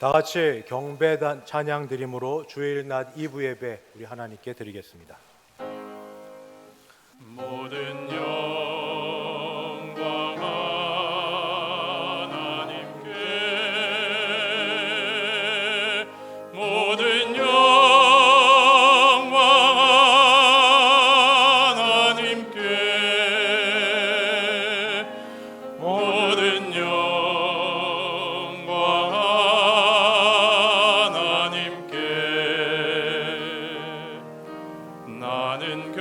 다 같이 경배 찬양 드림으로 주일 낮 2부 예배 우리 하나님께 드리겠습니다. 모든 영광 하나님께, 모든 영광 하나님께, 모든 영광 하나님께. 나는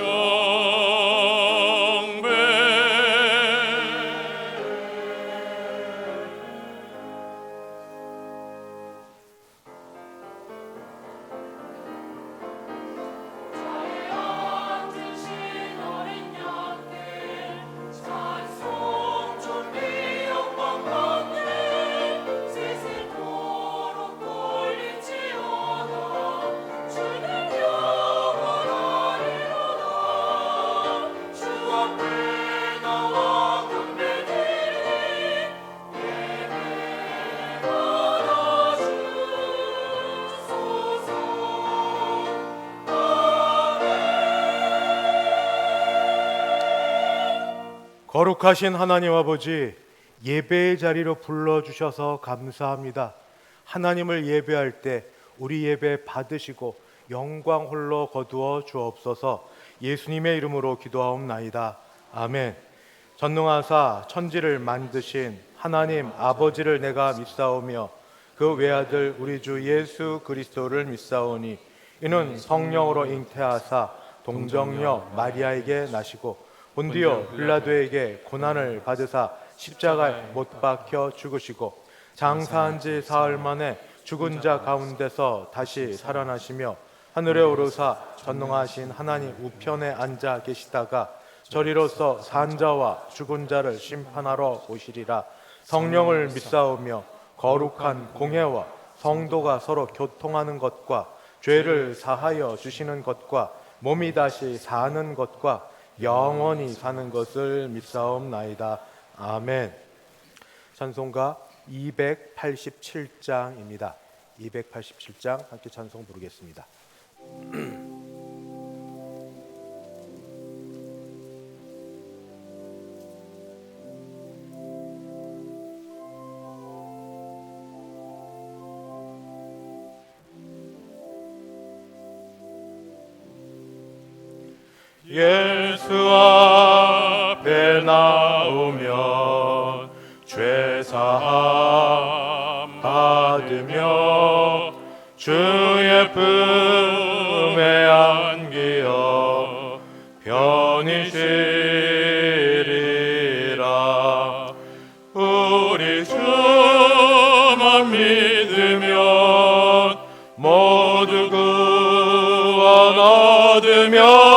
거룩하신 하나님 아버지, 예배의 자리로 불러주셔서 감사합니다. 하나님을 예배할 때 우리 예배 받으시고 영광 홀로 거두어 주옵소서. 예수님의 이름으로 기도하옵나이다. 아멘. 전능하사 천지를 만드신 하나님 아버지를 내가 믿사오며 그 외아들 우리 주 예수 그리스도를 믿사오니 이는 성령으로 잉태하사 동정녀 마리아에게 나시고 본디오 빌라도에게 고난을 받으사 십자가에 못 박혀 죽으시고 장사한 지 사흘 만에 죽은 자 가운데서 다시 살아나시며 하늘에 오르사 전능하신 하나님 우편에 앉아 계시다가 저리로서 산 자와 죽은 자를 심판하러 오시리라. 성령을 믿사오며 거룩한 공회와 성도가 서로 교통하는 것과 죄를 사하여 주시는 것과 몸이 다시 사는 것과 영원히 사는 것을 믿사옵나이다. 아멘. 찬송가 287장입니다. 287장 함께 찬송 부르겠습니다. 예수 앞에 나오면 죄사함 받으며 주의 품에 안기어 편히 쉬리라. 우리 주만 믿으면 모두 구원 얻으며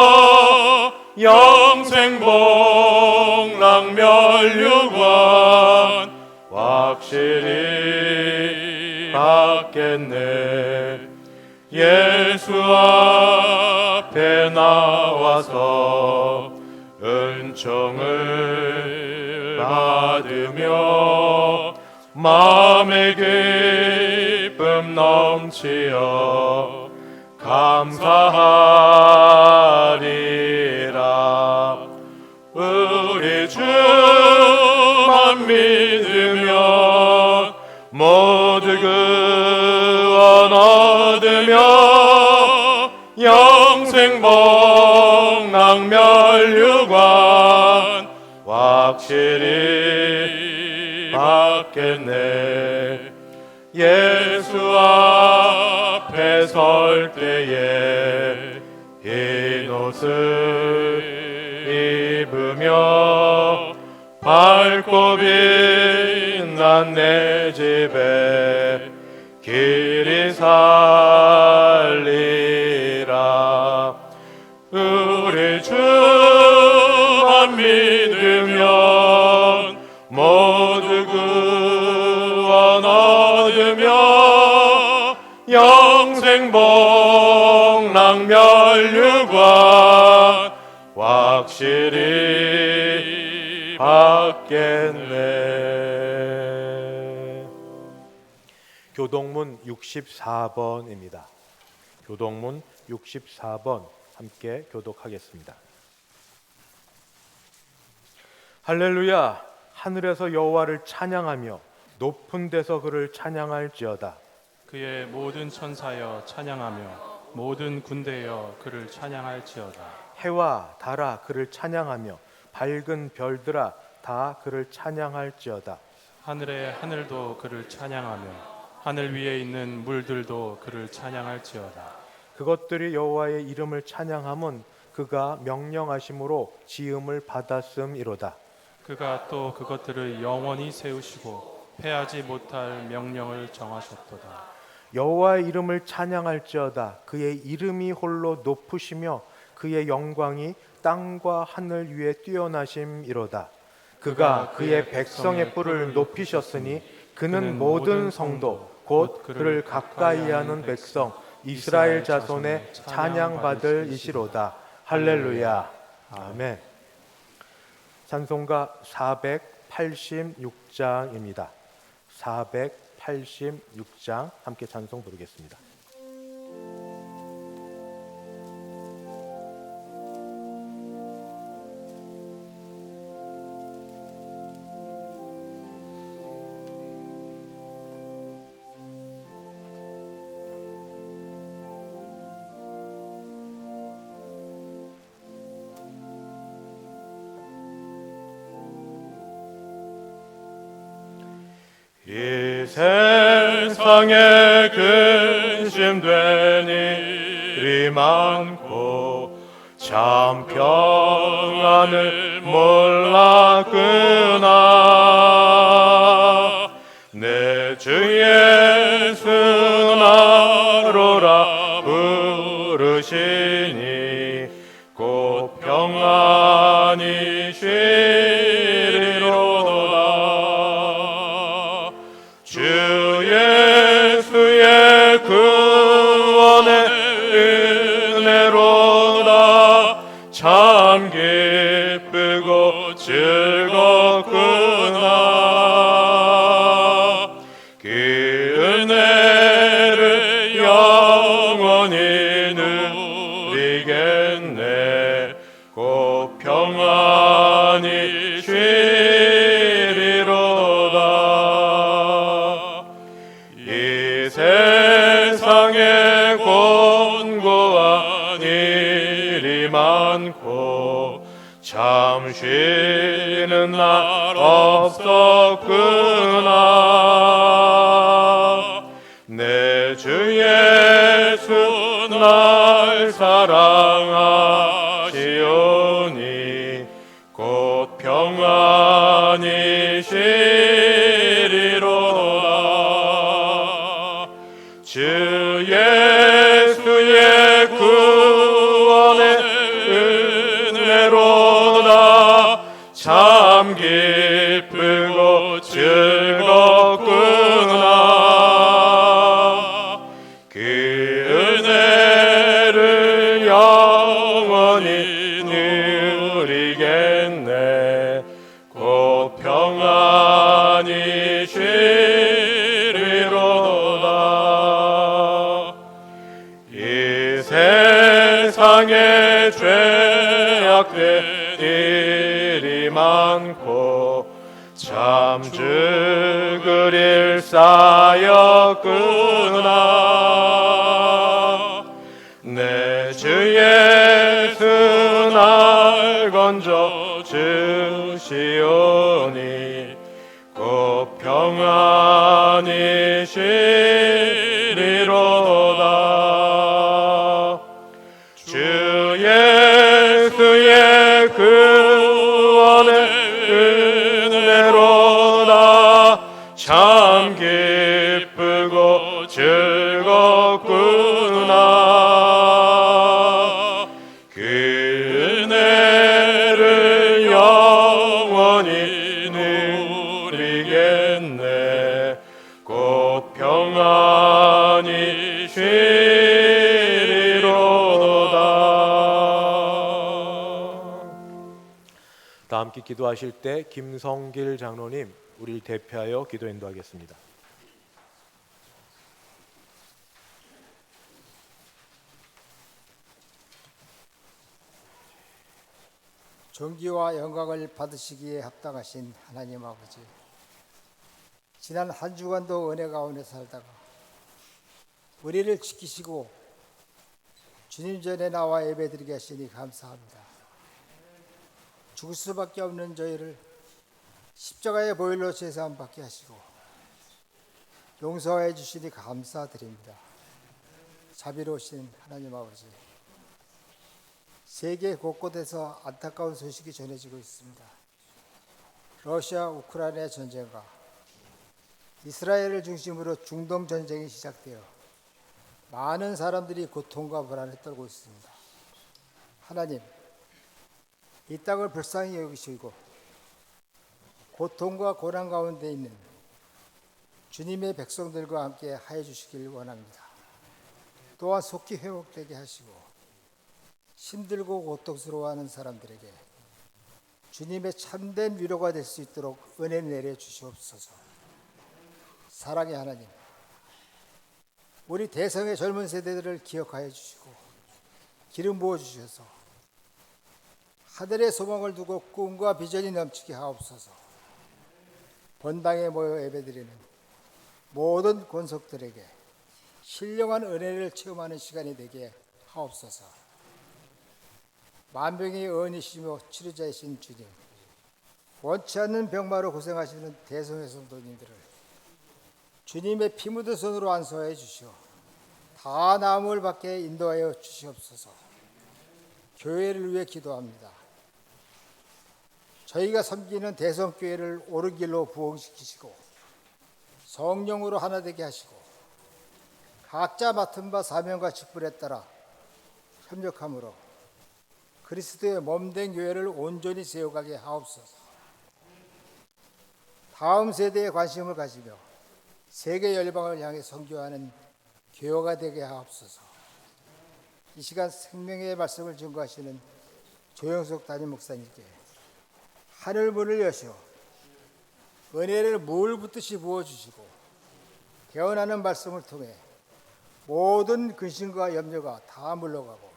영생복락 멸류관 확실히 받겠네. 예수 앞에 나와서 은총을 받으며 마음의 기쁨 넘치어 감사하리라. 우리 주만 믿으면 모두 구원 얻으며 영생복락 멸류관 확실히 받겠네. 예수 앞에 설 때에 흰 옷을 입으며 밝고 빛난 내 집에 길이 살리라. 우리 주만 믿으면 모두 구원 얻으며 영생복락 멸류관 확실히 받겠네. 교동문 64번입니다. 교동문 64번 함께 교독하겠습니다. 할렐루야! 하늘에서 여호와를 찬양하며 높은 데서 그를 찬양할지어다. 그의 모든 천사여 찬양하며 모든 군대여 그를 찬양할지어다. 해와 달아 그를 찬양하며 밝은 별들아 다 그를 찬양할지어다. 하늘의 하늘도 그를 찬양하며 하늘 위에 있는 물들도 그를 찬양할지어다. 그것들이 여호와의 이름을 찬양함은 그가 명령하심으로 지음을 받았음이로다. 그가 또 그것들을 영원히 세우시고 패하지 못할 명령을 정하셨도다. 여호와의 이름을 찬양할지어다. 그의 이름이 홀로 높으시며 그의 영광이 땅과 하늘 위에 뛰어나심이로다. 그가 그의 백성의 뿔을 높이셨으니 그는 모든 성도 곧 그를 가까이하는 백성 이스라엘 자손의 찬양받을 이시로다. 할렐루야. 아멘. 찬송가 486장입니다. 486장 함께 찬송 부르겠습니다. 이 세상에 근심된 일이 많고 참 평안을 몰랐구나. 내 주 예수 나로라 부르시니 곧 평안히 쉬리로다. 주 예수의 구원의 은혜로다. 참 기쁘고 즐겁구나. 그 은혜를 영원히 누리겠네. 곧 평안히 쉬리로다. 이 세상에 곤고한 일이 많고 참 쉬는 날 없었구나. 내 주 예수 날 사랑하시오니 곧 평안히 쉬리로다. 주 예수의 구원의 은혜로다. 참 기쁘고 즐겁구나. 그 은혜를 영원히 누리겠네. 곧 평안히 쉬리로다. 이 세상에 죄악된 일이 많고 참 죽을 일 쌓였구나. 내 주 예수 날 건져 주시오니 곧 평안히 쉬리로다. 주 예수의 구원의 은혜로다. 참 기쁘고 즐겁구나. 그 은혜를 영원히 누리겠네. 곧 평안히 쉬리로다. 다 함께 기도하실 때 김성길 장로님 우리를 대표하여 기도 인도하겠습니다. 존귀와 영광을 받으시기에 합당하신 하나님 아버지, 지난 한 주간도 은혜 가운데 살다가 우리를 지키시고 주님 전에 나와 예배드리게 하시니 감사합니다. 죽을 수밖에 없는 저희를 십자가의 보혈로 제사함받게 하시고 용서해 주시니 감사드립니다. 자비로우신 하나님 아버지, 세계 곳곳에서 안타까운 소식이 전해지고 있습니다. 러시아 우크라이나 전쟁과 이스라엘을 중심으로 중동 전쟁이 시작되어 많은 사람들이 고통과 불안에 떨고 있습니다. 하나님, 이 땅을 불쌍히 여기시고 고통과 고난 가운데 있는 주님의 백성들과 함께 하여 주시길 원합니다. 또한 속히 회복되게 하시고 힘들고 고통스러워하는 사람들에게 주님의 참된 위로가 될 수 있도록 은혜 내려 주시옵소서. 사랑의 하나님, 우리 대성의 젊은 세대들을 기억하여 주시고 기름 부어 주셔서 하늘의 소망을 두고 꿈과 비전이 넘치게 하옵소서. 본당에 모여 예배드리는 모든 권속들에게 신령한 은혜를 체험하는 시간이 되게 하옵소서. 만병의 의원이시며 치료자이신 주님, 원치 않는 병마로 고생하시는 대성의 성도님들을 주님의 피 묻은 손으로 안수하여 주시오 다 나음을 받게 인도하여 주시옵소서. 교회를 위해 기도합니다. 저희가 섬기는 대성교회를 옳은 길로 부흥시키시고 성령으로 하나 되게 하시고 각자 맡은 바 사명과 직분에 따라 협력함으로 그리스도의 몸된 교회를 온전히 세워가게 하옵소서. 다음 세대에 관심을 가지며 세계 열방을 향해 선교하는 교회가 되게 하옵소서. 이 시간 생명의 말씀을 증거하시는 조영석 담임 목사님께 하늘 문을 여시어 은혜를 물 붓듯이 부어주시고 개헌하는 말씀을 통해 모든 근심과 염려가 다 물러가고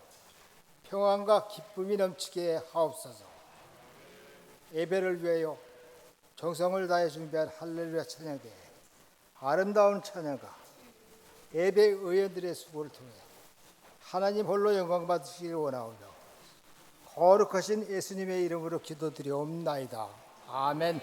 평안과 기쁨이 넘치게 하옵소서. 예배를 위하여 정성을 다해 준비한 할렐루야 찬양대 아름다운 찬양가 예배 의원들의 수고를 통해 하나님 홀로 영광 받으시기를 원하오며 거룩하신 예수님의 이름으로 기도드리옵나이다. 아멘.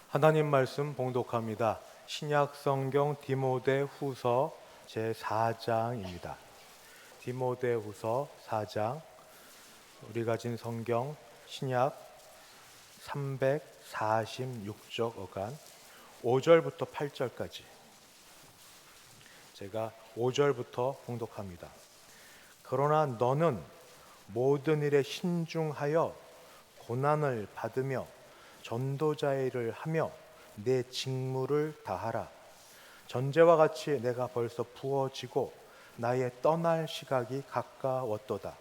하나님 말씀 봉독합니다. 신약 성경 디모데후서 제4장입니다. 디모데후서 4장, 우리 가진 성경 신약 346쪽 어간 5절부터 8절까지 제가 5절부터 봉독합니다. 그러나 너는 모든 일에 신중하여 고난을 받으며 전도자의 일을 하며 내 직무를 다하라. 전제와 같이 내가 벌써 부어지고 나의 떠날 시각이 가까웠도다.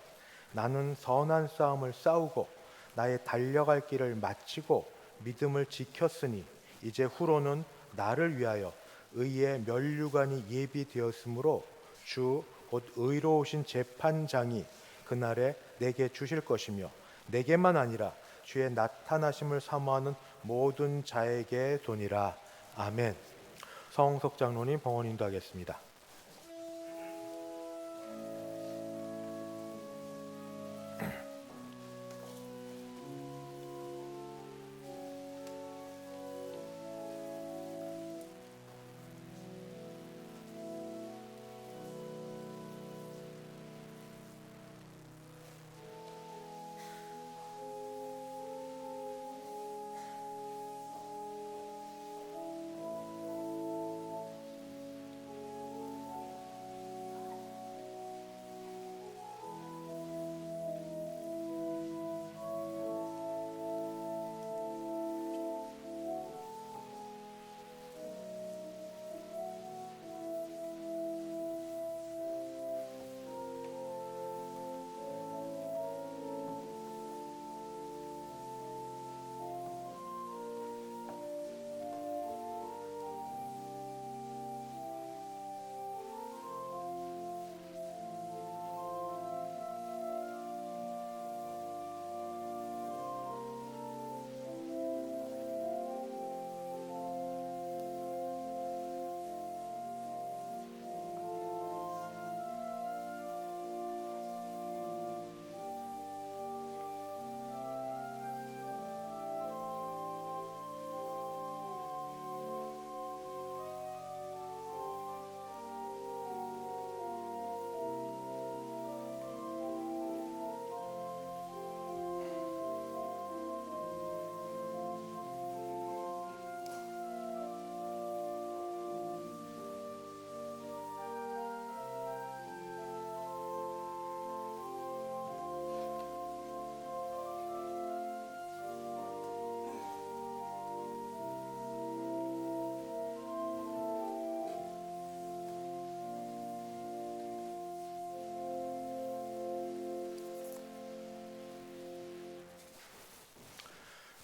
나는 선한 싸움을 싸우고 나의 달려갈 길을 마치고 믿음을 지켰으니 이제 후로는 나를 위하여 의의 면류관이 예비되었으므로 주 곧 의로우신 재판장이 그날에 내게 주실 것이며 내게만 아니라 주의 나타나심을 사모하는 모든 자에게 도니라. 아멘. 성석 장로님 봉헌 인도하겠습니다.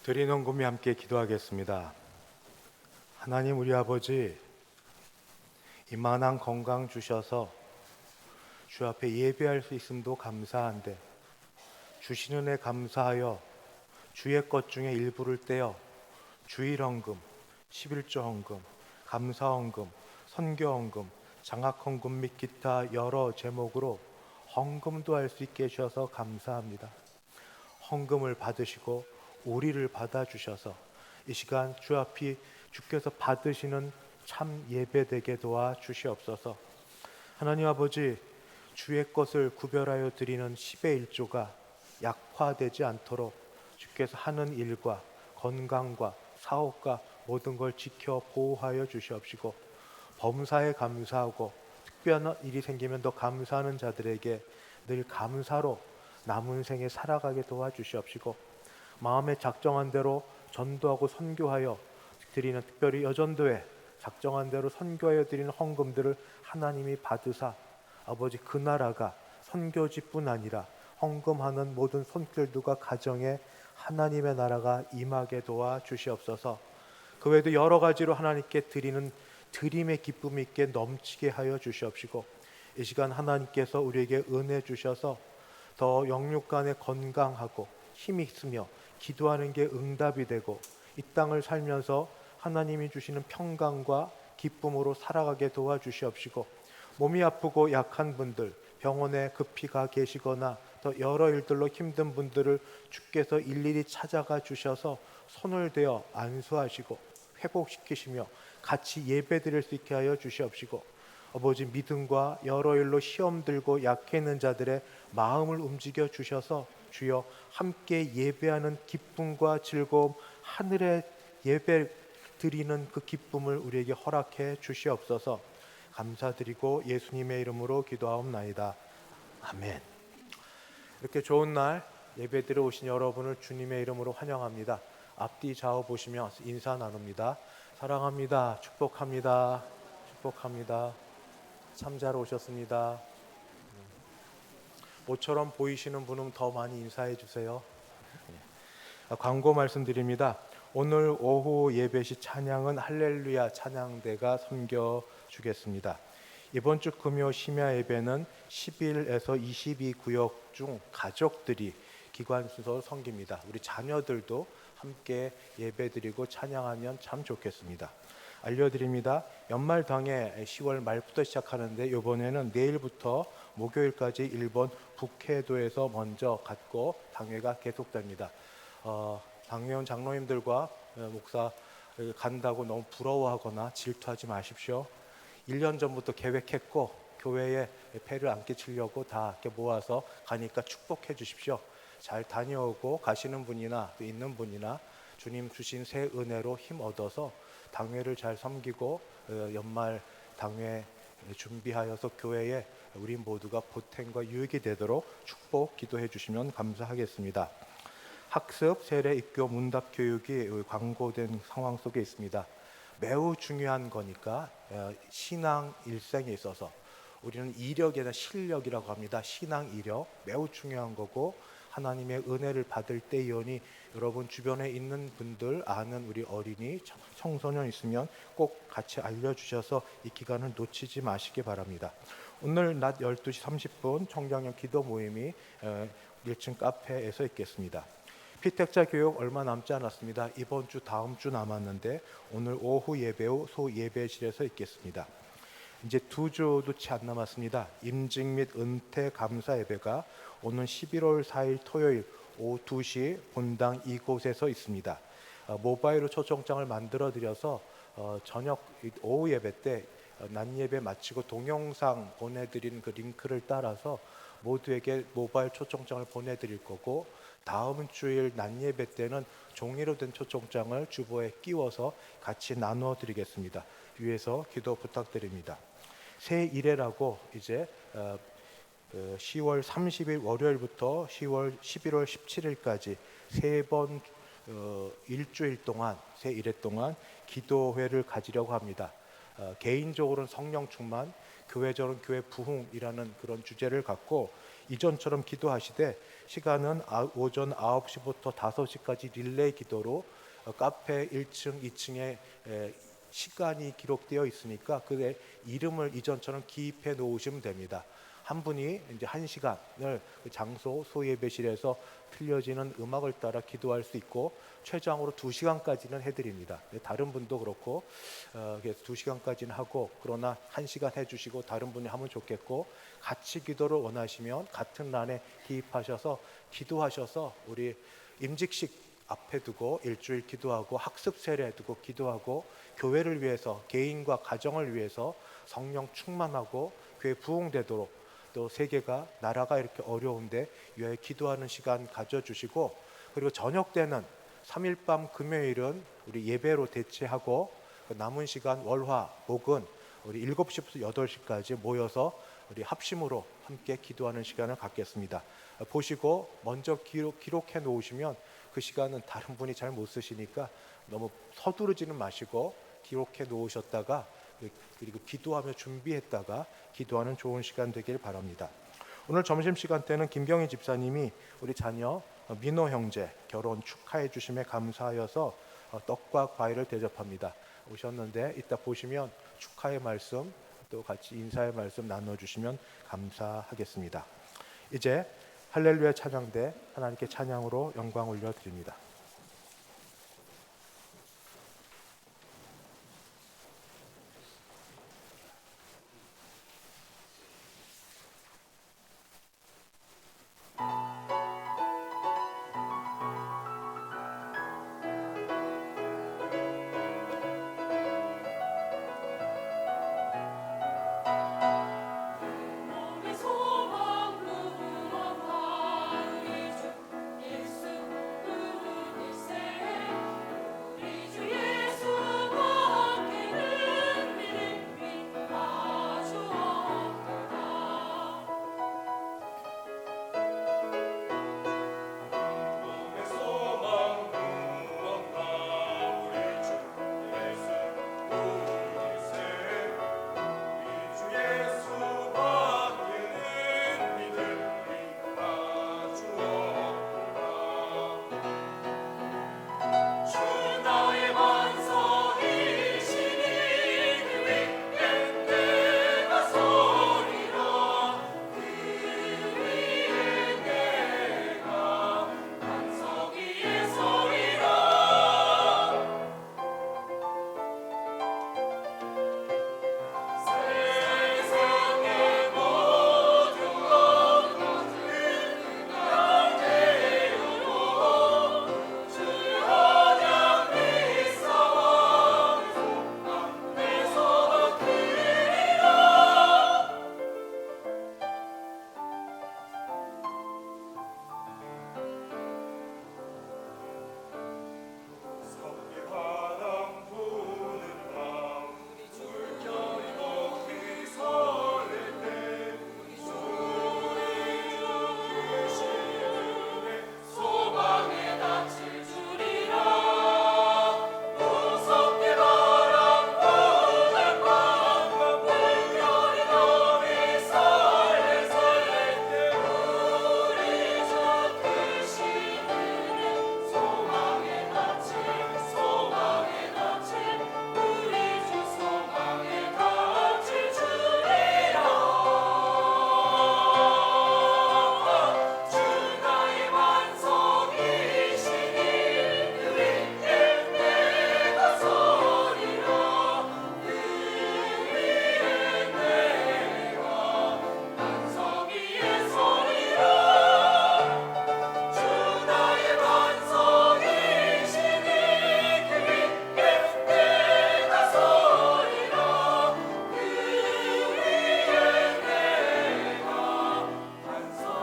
드리는 금이 함께 기도하겠습니다. 하나님 우리 아버지, 이만한 건강 주셔서 주 앞에 예배할 수 있음도 감사한데 주시는 애 감사하여 주의 것 중에 일부를 떼어 주일 헌금, 11조 헌금, 감사 헌금, 선교 헌금, 장학 헌금 및 기타 여러 제목으로 헌금도 할 수 있게 해주셔서 감사합니다. 헌금을 받으시고 우리를 받아주셔서 이 시간 주 앞이 주께서 받으시는 참 예배되게 도와주시옵소서. 하나님 아버지, 주의 것을 구별하여 드리는 10의 1조가 약화되지 않도록 주께서 하는 일과 건강과 사업과 모든 걸 지켜 보호하여 주시옵시고, 범사에 감사하고 특별한 일이 생기면 더 감사하는 자들에게 늘 감사로 남은 생에 살아가게 도와주시옵시고, 마음에 작정한 대로 전도하고 선교하여 드리는, 특별히 여전도에 작정한 대로 선교하여 드리는 헌금들을 하나님이 받으사 아버지 그 나라가 선교지뿐 아니라 헌금하는 모든 손길들과 가정에 하나님의 나라가 임하게 도와주시옵소서. 그 외에도 여러 가지로 하나님께 드리는 드림의 기쁨 있게 넘치게 하여 주시옵시고, 이 시간 하나님께서 우리에게 은혜 주셔서 더 영육 간에 건강하고 힘이 있으며 기도하는 게 응답이 되고 이 땅을 살면서 하나님이 주시는 평강과 기쁨으로 살아가게 도와주시옵시고, 몸이 아프고 약한 분들, 병원에 급히 가 계시거나 더 여러 일들로 힘든 분들을 주께서 일일이 찾아가 주셔서 손을 대어 안수하시고 회복시키시며 같이 예배드릴 수 있게 하여 주시옵시고, 아버지 믿음과 여러 일로 시험 들고 약해 있는 자들의 마음을 움직여 주셔서 주여 함께 예배하는 기쁨과 즐거움, 하늘의 예배 드리는 그 기쁨을 우리에게 허락해 주시옵소서. 감사드리고 예수님의 이름으로 기도하옵나이다. 아멘. 이렇게 좋은 날 예배드려 오신 여러분을 주님의 이름으로 환영합니다. 앞뒤 좌우 보시며 인사 나눕니다. 사랑합니다. 축복합니다. 축복합니다. 참 잘 오셨습니다. 모처럼 보이시는 분은 더 많이 인사해 주세요. 광고 말씀드립니다. 오늘 오후 예배 시 찬양은 할렐루야 찬양대가 섬겨 주겠습니다. 이번 주 금요 심야 예배는 11에서 22구역 중 가족들이 기관 순서 섬깁니다. 우리 자녀들도 함께 예배드리고 찬양하면 참 좋겠습니다. 알려드립니다. 연말당회 10월 말부터 시작하는데 이번에는 내일부터 목요일까지 일본 북해도에서 먼저 갔고 당회가 계속됩니다. 당회원 장로님들과 목사 간다고 너무 부러워하거나 질투하지 마십시오. 1년 전부터 계획했고 교회에 폐를 안 끼치려고 다 이렇게 모아서 가니까 축복해 주십시오. 잘 다녀오고 가시는 분이나 또 있는 분이나 주님 주신 새 은혜로 힘 얻어서 당회를 잘 섬기고 연말 당회 준비하여서 교회에 우리 모두가 보탬과 유익이 되도록 축복 기도해 주시면 감사하겠습니다. 학습, 세례, 입교, 문답 교육이 광고된 상황 속에 있습니다. 매우 중요한 거니까 신앙 일생에 있어서 우리는 이력이나 실력이라고 합니다. 신앙 이력 매우 중요한 거고 하나님의 은혜를 받을 때이오니 여러분 주변에 있는 분들 아는 우리 어린이 청소년 있으면 꼭 같이 알려주셔서 이 기간을 놓치지 마시기 바랍니다. 오늘 낮 12시 30분 청장년 기도 모임이 1층 카페에서 있겠습니다. 피택자 교육 얼마 남지 않았습니다. 이번 주 다음 주 남았는데 오늘 오후 예배 후 소 예배실에서 있겠습니다. 이제 2주도 채 안 남았습니다. 임직 및 은퇴 감사 예배가 오는 11월 4일 토요일 오후 2시 본당 이곳에서 있습니다. 모바일로 초청장을 만들어 드려서 저녁 오후 예배 때 낮 예배 마치고 동영상 보내드린 그 링크를 따라서 모두에게 모바일 초청장을 보내드릴 거고 다음 주일 낮 예배 때는 종이로 된 초청장을 주보에 끼워서 같이 나누어 드리겠습니다. 위에서 기도 부탁드립니다. 새 일회라고 이제 10월 30일 월요일부터 11월 17일까지 세 번 일주일 동안 새 일회 동안 기도회를 가지려고 합니다. 개인적으로는 성령 충만, 교회적으로 교회 부흥이라는 그런 주제를 갖고 이전처럼 기도하시되 시간은 오전 9시부터 5시까지 릴레이 기도로 카페 1층, 2층에 시간이 기록되어 있으니까 그의 이름을 이전처럼 기입해 놓으시면 됩니다. 한 분이 이제 1시간을 그 장소 소예배실에서 틀려지는 음악을 따라 기도할 수 있고 최장으로 2시간까지는 해드립니다. 다른 분도 그렇고 2시간까지는 하고 그러나 1시간 해주시고 다른 분이 하면 좋겠고 같이 기도를 원하시면 같은 란에 기입하셔서 기도하셔서 우리 임직식 앞에 두고 일주일 기도하고 학습 세례 두고 기도하고 교회를 위해서 개인과 가정을 위해서 성령 충만하고 교회 부흥되도록 또 세계가 나라가 이렇게 어려운데 위하여 기도하는 시간 가져주시고 그리고 저녁 때는 3일 밤 금요일은 우리 예배로 대체하고 남은 시간 월화 목은 우리 7시부터 8시까지 모여서 우리 합심으로 함께 기도하는 시간을 갖겠습니다. 보시고 먼저 기록해 놓으시면 그 시간은 다른 분이 잘 못 쓰시니까 너무 서두르지는 마시고 기록해 놓으셨다가 그리고 기도하며 준비했다가 기도하는 좋은 시간 되길 바랍니다. 오늘 점심시간 때는 김경희 집사님이 우리 자녀 민호 형제 결혼 축하해 주심에 감사하여서 떡과 과일을 대접합니다. 오셨는데 이따 보시면 축하의 말씀 또 같이 인사의 말씀 나눠주시면 감사하겠습니다. 이제 할렐루야 찬양대 하나님께 찬양으로 영광 올려드립니다. 우리 소망 무궁한 우리 주 예수 부르짖세 우리 주 예수와 함께는 믿음이 아주 없도다 몸의 소망 무언가 우리 주 예수 부르짖세 우리 주 예수와 함께는 믿음이 아주 없도다 주 나의 반석이시니 그 위에 내가 서리라 그 위에 내가 반석 위에 서리라 세상의 모든 것들은 양대요로 주 언약 믿사와 내 소망 그리라 성례화당 부는 밤 물결이 높이 설렐 때 소망의 낯을 주리라 무섭게 바람 부는 밤 물결이 높이 설레 설레 우리 주 크시는 소망의 낯을 우리 주 소망의 낯을 주리라 주 나의 반석이시니 그 위에 내가 서리라 그 위에 내가 반석 위에 서리라 주 나의 반석이시니 그 위에 내가 서리라 그 위에 내가 반석 위에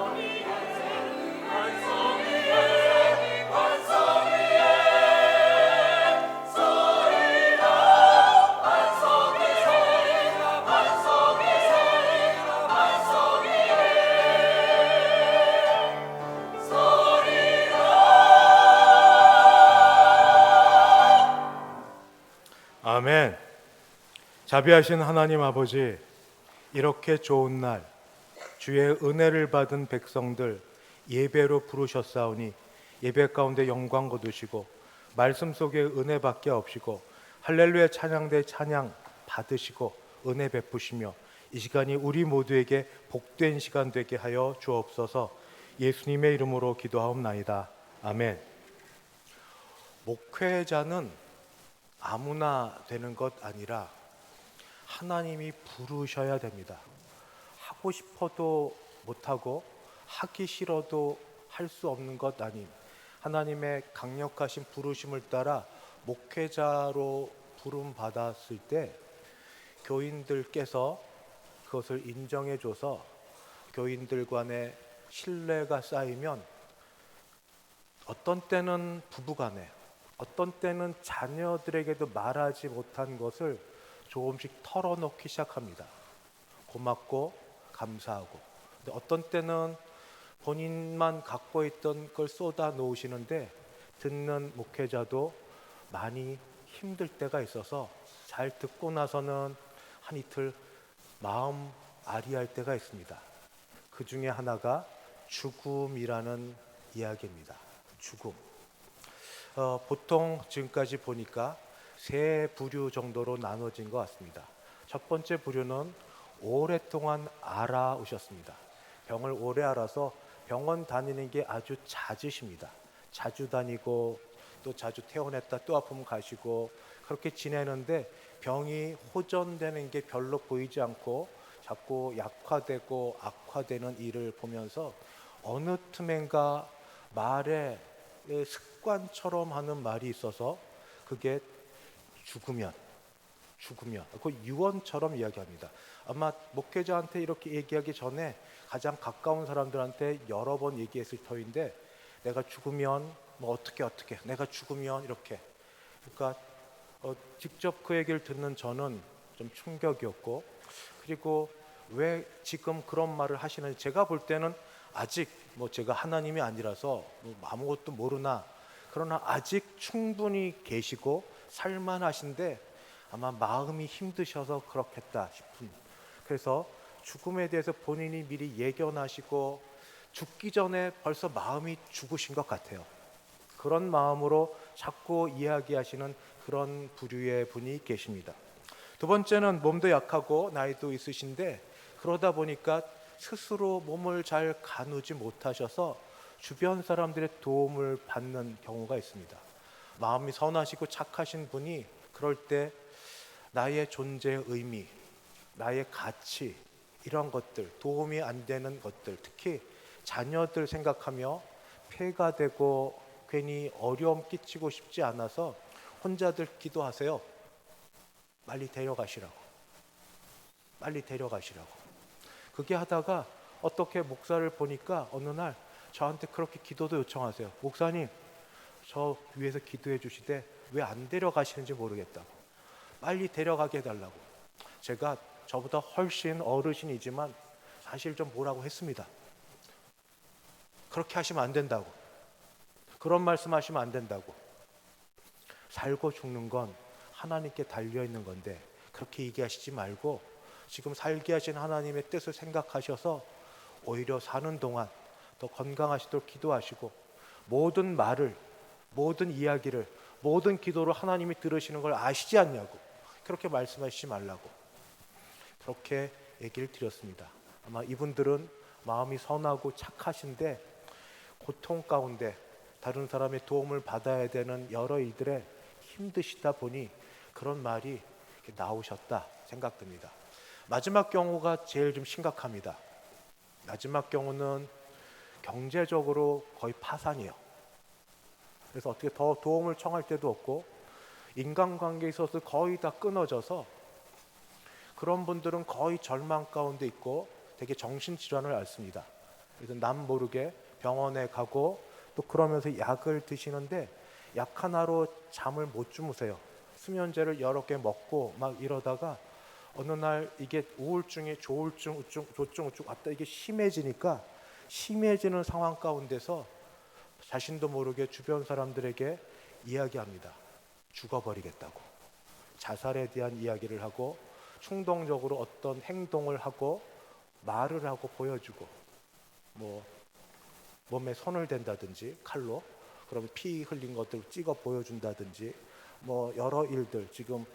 아멘. 자비하신 하나님 아버지, 이렇게 좋은 날 주의 은혜를 받은 백성들 예배로 부르셨사오니 예배 가운데 영광 거두시고 말씀 속에 은혜 받게 없이고 할렐루야 찬양대 찬양 받으시고 은혜 베푸시며 이 시간이 우리 모두에게 복된 시간 되게 하여 주옵소서. 예수님의 이름으로 기도하옵나이다. 아멘. 목회자는 아무나 되는 것 아니라 하나님이 부르셔야 됩니다. 하고 싶어도 못하고 하기 싫어도 할 수 없는 것 아님, 하나님의 강력하신 부르심을 따라 목회자로 부름 받았을 때 교인들께서 그것을 인정해줘서 교인들 간의 신뢰가 쌓이면 어떤 때는 부부간에, 어떤 때는 자녀들에게도 말하지 못한 것을 조금씩 털어놓기 시작합니다. 고맙고 감사하고. 근데 어떤 때는 본인만 갖고 있던 걸 쏟아 놓으시는데 듣는 목회자도 많이 힘들 때가 있어서 잘 듣고 나서는 한 이틀 마음 아리할 때가 있습니다. 그 중에 하나가 죽음이라는 이야기입니다. 죽음. 보통 지금까지 보니까 세 부류 정도로 나눠진 것 같습니다. 첫 번째 부류는 오랫동안 알아오셨습니다. 병을 오래 알아서 병원 다니는 게 아주 잦으십니다. 자주 다니고 또 자주 퇴원했다 또 아프면 가시고 그렇게 지내는데 병이 호전되는 게 별로 보이지 않고 자꾸 약화되고 악화되는 일을 보면서 어느 틈엔가 말에 습관처럼 하는 말이 있어서 그게 죽으면 그 유언처럼 이야기합니다. 아마 목회자한테 이렇게 얘기하기 전에 가장 가까운 사람들한테 여러 번 얘기했을 터인데 내가 죽으면 뭐 어떻게 내가 죽으면 이렇게 그러니까 직접 그 얘기를 듣는 저는 좀 충격이었고 그리고 왜 지금 그런 말을 하시는지 제가 볼 때는 아직 뭐 제가 하나님이 아니라서 뭐 아무것도 모르나 그러나 아직 충분히 계시고 살만하신데 아마 마음이 힘드셔서 그렇겠다 싶은 그래서 죽음에 대해서 본인이 미리 예견하시고 죽기 전에 벌써 마음이 죽으신 것 같아요. 그런 마음으로 자꾸 이야기하시는 그런 부류의 분이 계십니다. 두 번째는 몸도 약하고 나이도 있으신데 그러다 보니까 스스로 몸을 잘 가누지 못하셔서 주변 사람들의 도움을 받는 경우가 있습니다. 마음이 선하시고 착하신 분이 그럴 때 나의 존재의 의미, 나의 가치 이런 것들, 도움이 안 되는 것들, 특히 자녀들 생각하며 폐가 되고 괜히 어려움 끼치고 싶지 않아서 혼자들 기도하세요. 빨리 데려가시라고. 그게 하다가 어떻게 목사를 보니까 어느 날 저한테 그렇게 기도도 요청하세요. 목사님, 저 위에서 기도해 주시되 왜 안 데려가시는지 모르겠다고. 빨리 데려가게 해달라고. 제가 저보다 훨씬 어르신이지만 사실 좀 뭐라고 했습니다. 그렇게 하시면 안 된다고. 그런 말씀하시면 안 된다고. 살고 죽는 건 하나님께 달려있는 건데 그렇게 얘기하시지 말고 지금 살게 하신 하나님의 뜻을 생각하셔서 오히려 사는 동안 더 건강하시도록 기도하시고 모든 말을, 모든 이야기를, 모든 기도를 하나님이 들으시는 걸 아시지 않냐고 그렇게 말씀하시지 말라고 그렇게 얘기를 드렸습니다. 아마 이분들은 마음이 선하고 착하신데 고통 가운데 다른 사람의 도움을 받아야 되는 여러 일들에 힘드시다 보니 그런 말이 나오셨다 생각됩니다. 마지막 경우가 제일 좀 심각합니다. 마지막 경우는 경제적으로 거의 파산이에요. 그래서 어떻게 더 도움을 청할 때도 없고 인간관계에 있어서 거의 다 끊어져서 그런 분들은 거의 절망 가운데 있고 되게 정신질환을 앓습니다. 그래서 남 모르게 병원에 가고 또 그러면서 약을 드시는데 약 하나로 잠을 못 주무세요. 수면제를 여러 개 먹고 막 이러다가 어느 날 이게 우울증이 조울증, 조증 왔다 이게 심해지니까 심해지는 상황 가운데서 자신도 모르게 주변 사람들에게 이야기합니다. 죽어버리겠다고. 자살에 대한 이야기를 하고 충동적으로 어떤 행동을 하고 말을 하고 보여주고, 뭐 몸에 손을 댄다든지 칼로, 그러면 피 흘린 것들 찍어 보여준다든지, 뭐 여러 일들, 지금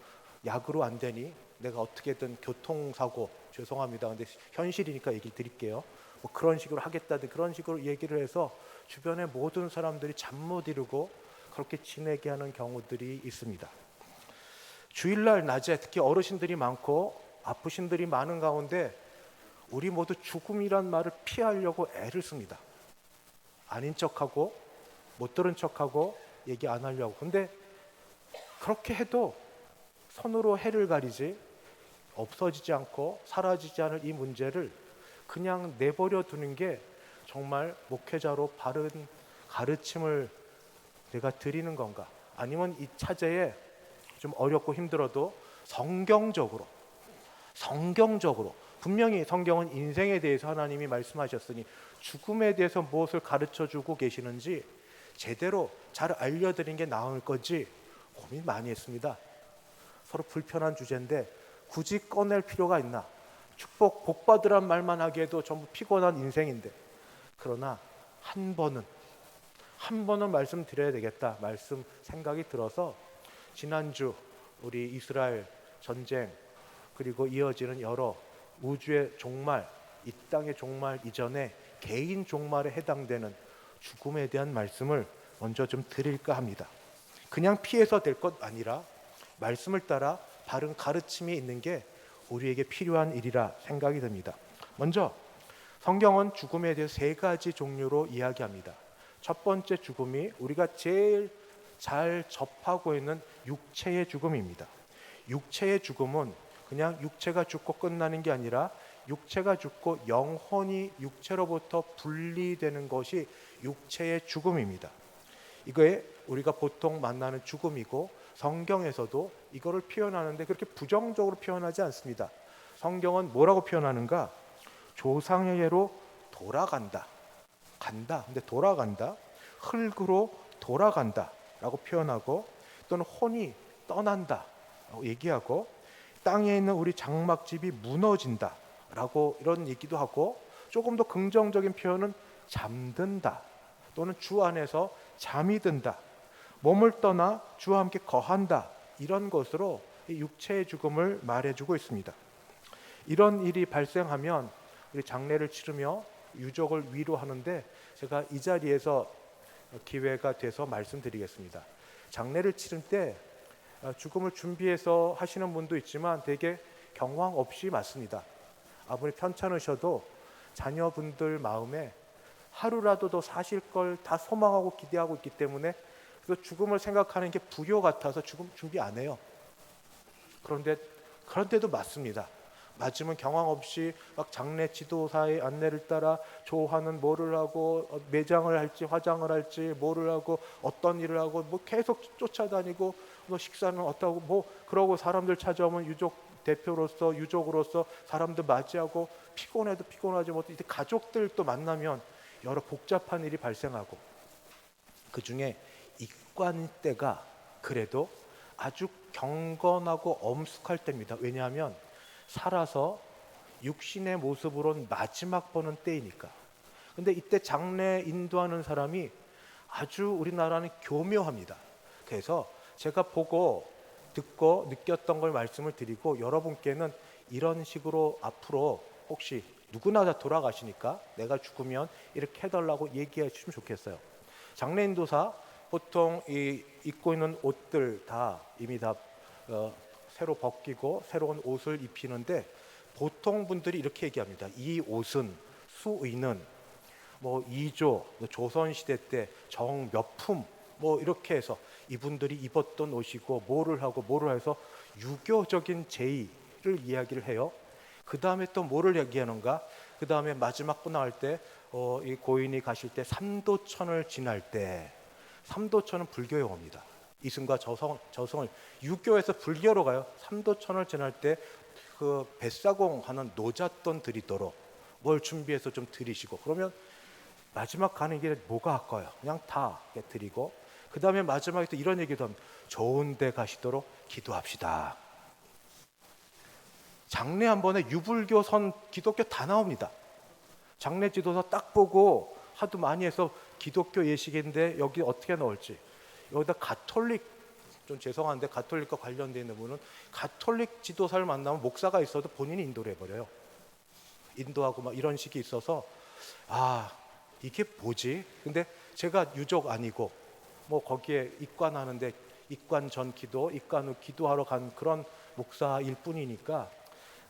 약으로 안 되니 내가 어떻게든 교통사고, 죄송합니다 근데 현실이니까 얘기 드릴게요, 뭐 그런 식으로 하겠다든 그런 식으로 얘기를 해서 주변의 모든 사람들이 잠 못 이루고 그렇게 지내게 하는 경우들이 있습니다. 주일날 낮에 특히 어르신들이 많고 아프신 분들이 많은 가운데 우리 모두 죽음이란 말을 피하려고 애를 씁니다. 아닌 척하고 못 들은 척하고 얘기 안 하려고. 근데 그렇게 해도 손으로 해를 가리지 없어지지 않고 사라지지 않을 이 문제를 그냥 내버려 두는 게 정말 목회자로 바른 가르침을 내가 드리는 건가? 아니면 이 차제에 좀 어렵고 힘들어도 성경적으로 분명히 성경은 인생에 대해서 하나님이 말씀하셨으니 죽음에 대해서 무엇을 가르쳐주고 계시는지 제대로 잘 알려드리는 게 나을 건지 고민 많이 했습니다. 서로 불편한 주제인데 굳이 꺼낼 필요가 있나? 축복, 복 받으란 말만 하기에도 전부 피곤한 인생인데, 그러나 한 번은 말씀드려야 되겠다 말씀 생각이 들어서 지난주 우리 이스라엘 전쟁 그리고 이어지는 여러 우주의 종말, 이 땅의 종말 이전에 개인 종말에 해당되는 죽음에 대한 말씀을 먼저 좀 드릴까 합니다. 그냥 피해서 될 것 아니라 말씀을 따라 바른 가르침이 있는 게 우리에게 필요한 일이라 생각이 듭니다. 먼저 성경은 죽음에 대해 세 가지 종류로 이야기합니다. 첫 번째 죽음이 우리가 제일 잘 접하고 있는 육체의 죽음입니다. 육체의 죽음은 그냥 육체가 죽고 끝나는 게 아니라 육체가 죽고 영혼이 육체로부터 분리되는 것이 육체의 죽음입니다. 이거에 우리가 보통 만나는 죽음이고 성경에서도 이거를 표현하는데 그렇게 부정적으로 표현하지 않습니다. 성경은 뭐라고 표현하는가? 조상에게로 돌아간다. 근데 돌아간다. 흙으로 돌아간다 라고 표현하고, 또는 혼이 떠난다 라고 얘기하고, 땅에 있는 우리 장막집이 무너진다 라고 이런 얘기도 하고, 조금 더 긍정적인 표현은 잠든다 또는 주 안에서 잠이 든다, 몸을 떠나 주와 함께 거한다, 이런 것으로 이 육체의 죽음을 말해주고 있습니다. 이런 일이 발생하면 우리 장례를 치르며 유족을 위로하는데 제가 이 자리에서 기회가 돼서 말씀드리겠습니다. 장례를 치를 때 죽음을 준비해서 하시는 분도 있지만 되게 경황 없이 맞습니다. 아무리 편찮으셔도 자녀분들 마음에 하루라도 더 사실 걸 다 소망하고 기대하고 있기 때문에 그래서 죽음을 생각하는 게 불효 같아서 죽음 준비 안 해요. 그런데도 맞습니다. 맞으면 경황 없이 막 장례 지도사의 안내를 따라 조화는 뭐를 하고 매장을 할지 화장을 할지 뭐를 하고 어떤 일을 하고 뭐 계속 쫓아다니고 뭐 식사는 어떠고 뭐 그러고 사람들 찾아오면 유족 대표로서 유족으로서 사람들 맞이하고 피곤해도 피곤하지 못해 이제 가족들도 만나면 여러 복잡한 일이 발생하고, 그 중에 입관 때가 그래도 아주 경건하고 엄숙할 때입니다. 왜냐하면 살아서 육신의 모습으로는 마지막 보는 때이니까. 근데 이때 장례 인도하는 사람이 아주 우리나라는 교묘합니다. 그래서 제가 보고 듣고 느꼈던 걸 말씀을 드리고, 여러분께는 이런 식으로 앞으로 혹시 누구나 다 돌아가시니까 내가 죽으면 이렇게 해달라고 얘기해 주시면 좋겠어요. 장례 인도사 보통 이 입고 있는 옷들 다 이미 다 새로 벗기고 새로운 옷을 입히는데 보통 분들이 이렇게 얘기합니다. 이 옷은 수의는 뭐 2조 조선시대 때 정 몇 품 뭐 이렇게 해서 이분들이 입었던 옷이고 뭐를 해서 유교적인 제의를 이야기를 해요. 그 다음에 또 뭐를 얘기하는가? 그 다음에 마지막 끝나갈 때 이 고인이 가실 때 삼도천을 지날 때, 삼도천은 불교 용어입니다. 이승과 저승을 유교에서 불교로 가요. 삼도천을 지날 때 그 뱃사공 하는 노잣돈 드리도록 뭘 준비해서 좀 드리시고, 그러면 마지막 가는 길에 뭐가 아까워요? 그냥 다 드리고, 그 다음에 마지막에 또 이런 얘기도 합니다. 좋은 데 가시도록 기도합시다. 장례 한 번에 유불교, 선, 기독교 다 나옵니다. 장례 지도서 딱 보고 하도 많이 해서 기독교 예식인데 여기 어떻게 넣을지, 여기다 가톨릭, 좀 죄송한데 가톨릭과 관련되어 있는 분은 가톨릭 지도사를 만나면 목사가 있어도 본인이 인도를 해버려요. 인도하고 막 이런 식이 있어서 이게 뭐지? 근데 제가 유족 아니고 뭐 거기에 입관하는데 입관 전 기도, 입관 후 기도하러 간 그런 목사일 뿐이니까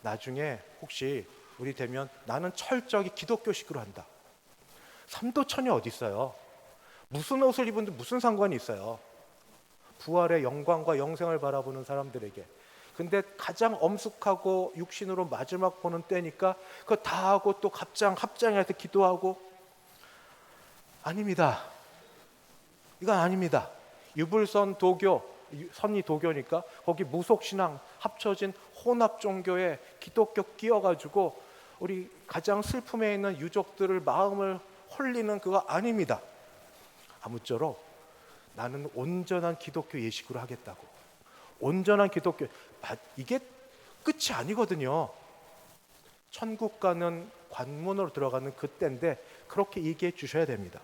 나중에 혹시 우리 되면 나는 철저하게 기독교식으로 한다. 삼도천이 어디 있어요? 무슨 옷을 입은데 무슨 상관이 있어요? 부활의 영광과 영생을 바라보는 사람들에게. 근데 가장 엄숙하고 육신으로 마지막 보는 때니까 그거 다 하고 또 합장해서 기도하고. 아닙니다. 이건 아닙니다. 유불선 도교, 선이 도교니까 거기 무속신앙 합쳐진 혼합 종교에 기독교 끼어가지고 우리 가장 슬픔에 있는 유족들을 마음을 홀리는 그거 아닙니다. 아무쪼록 나는 온전한 기독교 예식으로 하겠다고. 온전한 기독교, 이게 끝이 아니거든요. 천국 가는 관문으로 들어가는 그때인데 그렇게 얘기해 주셔야 됩니다.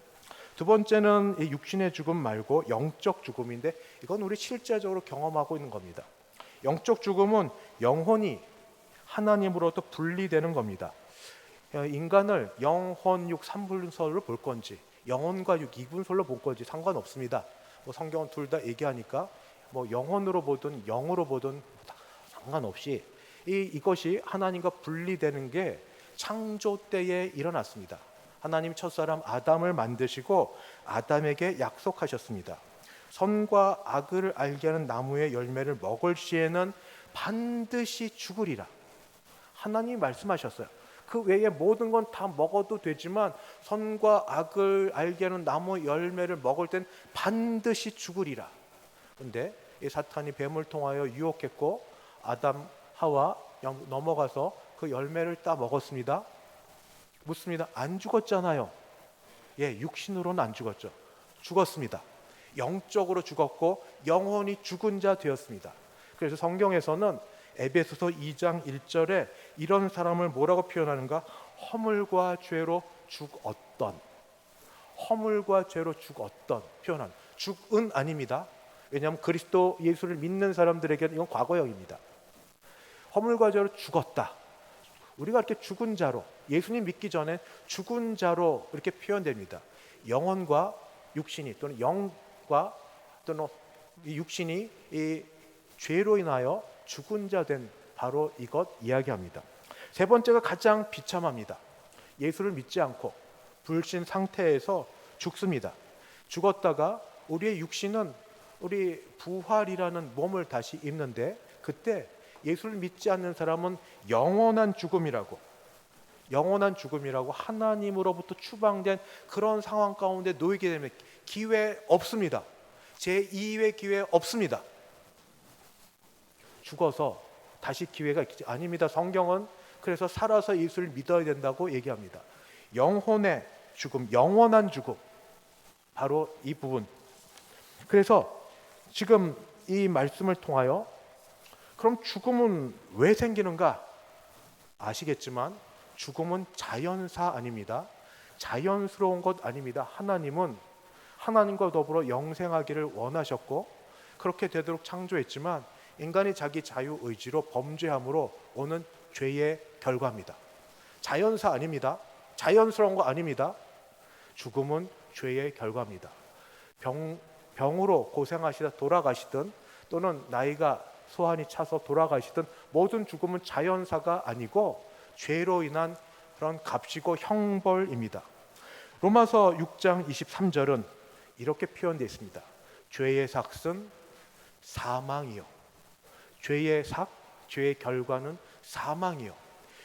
두 번째는 이 육신의 죽음 말고 영적 죽음인데 이건 우리 실제적으로 경험하고 있는 겁니다. 영적 죽음은 영혼이 하나님으로부터 분리되는 겁니다. 인간을 영혼 육 3분설로 볼 건지 영혼과 육 2분설로 볼 건지 상관없습니다. 뭐 성경은 둘 다 얘기하니까 뭐 영혼으로 보든 영으로 보든 상관없이 이것이 하나님과 분리되는 게 창조 때에 일어났습니다. 하나님 첫사람 아담을 만드시고 아담에게 약속하셨습니다. 선과 악을 알게 하는 나무의 열매를 먹을 시에는 반드시 죽으리라. 하나님이 말씀하셨어요. 그 외에 모든 건 다 먹어도 되지만 선과 악을 알게 하는 나무 열매를 먹을 땐 반드시 죽으리라. 근데 이 사탄이 뱀을 통하여 유혹했고 아담 하와 넘어가서 그 열매를 따 먹었습니다. 묻습니다. 안 죽었잖아요. 육신으로는 안 죽었죠. 죽었습니다. 영적으로 죽었고 영혼이 죽은 자 되었습니다. 그래서 성경에서는 에베소서 2장 1절에 이런 사람을 뭐라고 표현하는가? 허물과 죄로 죽었던. 허물과 죄로 죽었던 표현한. 죽은 아닙니다. 왜냐하면 그리스도 예수를 믿는 사람들에게는 이건 과거형입니다. 허물과 죄로 죽었다. 우리가 이렇게 죽은 자로, 예수님 믿기 전에 죽은 자로 이렇게 표현됩니다. 영혼과 육신이 또는 영과 또는 이 육신이 이 죄로 인하여 죽은 자 된 바로 이것 이야기합니다. 세 번째가 가장 비참합니다. 예수를 믿지 않고 불신 상태에서 죽습니다. 죽었다가 우리의 육신은 우리 부활이라는 몸을 다시 입는데 그때 예수를 믿지 않는 사람은 영원한 죽음이라고 하나님으로부터 추방된 그런 상황 가운데 놓이게 되면 기회 없습니다. 제2의 기회 없습니다. 죽어서 다시 기회가 있지 아닙니다. 성경은 그래서 살아서 예수를 믿어야 된다고 얘기합니다. 영혼의 죽음, 영원한 죽음, 바로 이 부분. 그래서 지금 이 말씀을 통하여 그럼 죽음은 왜 생기는가? 아시겠지만 죽음은 자연사 아닙니다. 자연스러운 것 아닙니다. 하나님은 하나님과 더불어 영생하기를 원하셨고 그렇게 되도록 창조했지만 인간이 자기 자유의지로 범죄함으로 오는 죄의 결과입니다. 자연사 아닙니다. 자연스러운 거 아닙니다. 죽음은 죄의 결과입니다. 병으로 고생하시다 돌아가시든 또는 나이가 소환이 차서 돌아가시든 모든 죽음은 자연사가 아니고 죄로 인한 그런 값이고 형벌입니다. 로마서 6장 23절은 이렇게 표현되어 있습니다. 죄의 삭은 사망이요. 죄의 결과는 사망이요.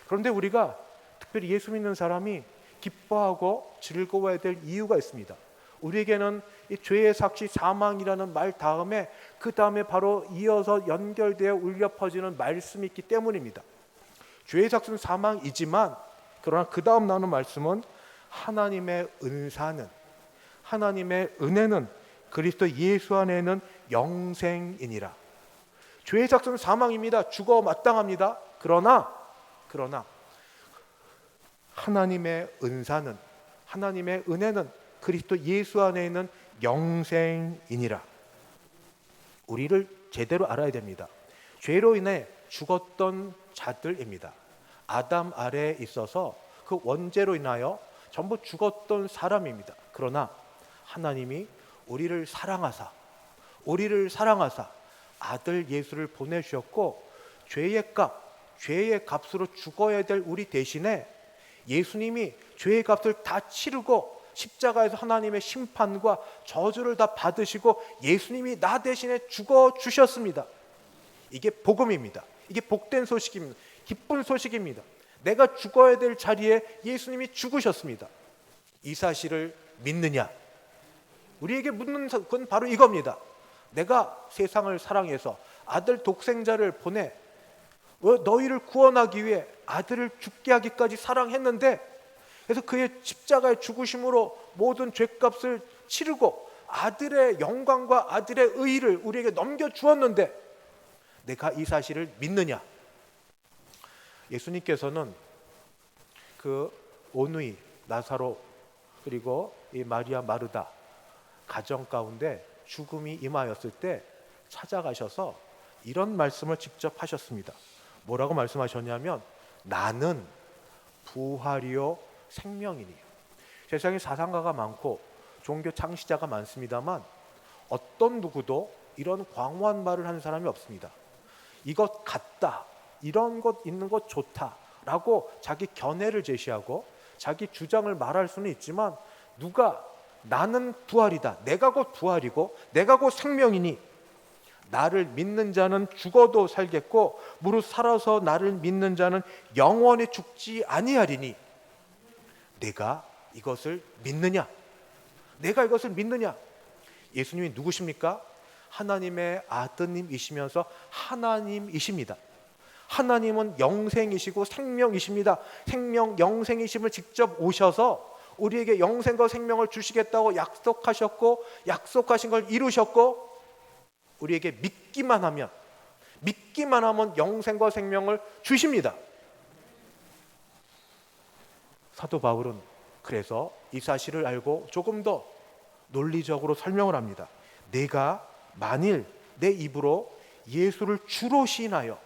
그런데 우리가 특별히 예수 믿는 사람이 기뻐하고 즐거워야 될 이유가 있습니다. 우리에게는 이 죄의 삭이 사망이라는 말 다음에 그 다음에 바로 이어서 연결되어 울려 퍼지는 말씀이 있기 때문입니다. 죄의 삭은 사망이지만 그러나 그 다음 나오는 말씀은 하나님의 은사는, 하나님의 은혜는 그리스도 예수 안에는 영생이니라. 죄의 삭은 사망입니다. 죽어 마땅합니다. 그러나 하나님의 은사는, 하나님의 은혜는 그리스도 예수 안에 있는 영생이니라. 우리를 제대로 알아야 됩니다. 죄로 인해 죽었던 자들입니다. 아담 아래에 있어서 그 원죄로 인하여 전부 죽었던 사람입니다. 그러나 하나님이 우리를 사랑하사 아들 예수를 보내주셨고, 죄의 값으로 죽어야 될 우리 대신에 예수님이 죄의 값을 다 치르고 십자가에서 하나님의 심판과 저주를 다 받으시고 예수님이 나 대신에 죽어 주셨습니다. 이게 복음입니다. 이게 복된 소식입니다. 기쁜 소식입니다. 내가 죽어야 될 자리에 예수님이 죽으셨습니다. 이 사실을 믿느냐? 우리에게 묻는 건 바로 이겁니다. 내가 세상을 사랑해서 아들 독생자를 보내 너희를 구원하기 위해 아들을 죽게 하기까지 사랑했는데, 그래서 그의 십자가의 죽으심으로 모든 죄값을 치르고 아들의 영광과 아들의 의의를 우리에게 넘겨주었는데 내가 이 사실을 믿느냐? 예수님께서는 그 오누이, 나사로, 그리고 이 마리아 마르다 가정 가운데 죽음이 임하였을 때 찾아가셔서 이런 말씀을 직접 하셨습니다. 뭐라고 말씀하셨냐면, 나는 부활이요 생명이니. 세상에 사상가가 많고 종교 창시자가 많습니다만 어떤 누구도 이런 광활한 말을 하는 사람이 없습니다. 이것 같다, 이런 것 있는 것 좋다라고 자기 견해를 제시하고 자기 주장을 말할 수는 있지만, 누가 나는 부활이다, 내가 곧 부활이고 내가 곧 생명이니 나를 믿는 자는 죽어도 살겠고 무릇 살아서 나를 믿는 자는 영원히 죽지 아니하리니, 내가 이것을 믿느냐? 내가 이것을 믿느냐? 예수님이 누구십니까? 하나님의 아드님이시면서 하나님이십니다. 하나님은 영생이시고 생명이십니다. 생명 영생이심을 직접 오셔서 우리에게 영생과 생명을 주시겠다고 약속하셨고, 약속하신 걸 이루셨고, 우리에게 믿기만 하면 영생과 생명을 주십니다. 사도 바울은 그래서 이 사실을 알고 조금 더 논리적으로 설명을 합니다. 내가 만일 내 입으로 예수를 주로 시인하여,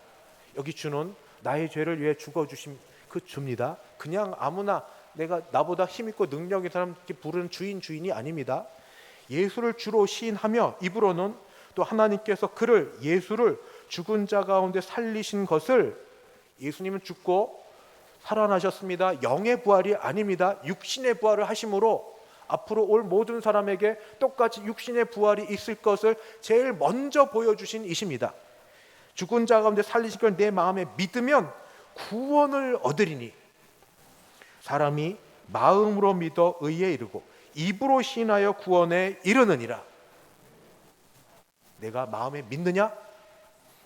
여기 주는 나의 죄를 위해 죽어주신 그 주입니다. 그냥 아무나 내가 나보다 힘있고 능력 있는 사람 부르는 주인이 아닙니다. 예수를 주로 시인하며 입으로는 또 하나님께서 예수를 죽은 자 가운데 살리신 것을, 예수님은 죽고 살아나셨습니다. 영의 부활이 아닙니다. 육신의 부활을 하심으로 앞으로 올 모든 사람에게 똑같이 육신의 부활이 있을 것을 제일 먼저 보여주신 이십니다. 죽은 자 가운데 살리신 걸 내 마음에 믿으면 구원을 얻으리니, 사람이 마음으로 믿어 의에 이르고 입으로 시인하여 구원에 이르느니라. 내가 마음에 믿느냐?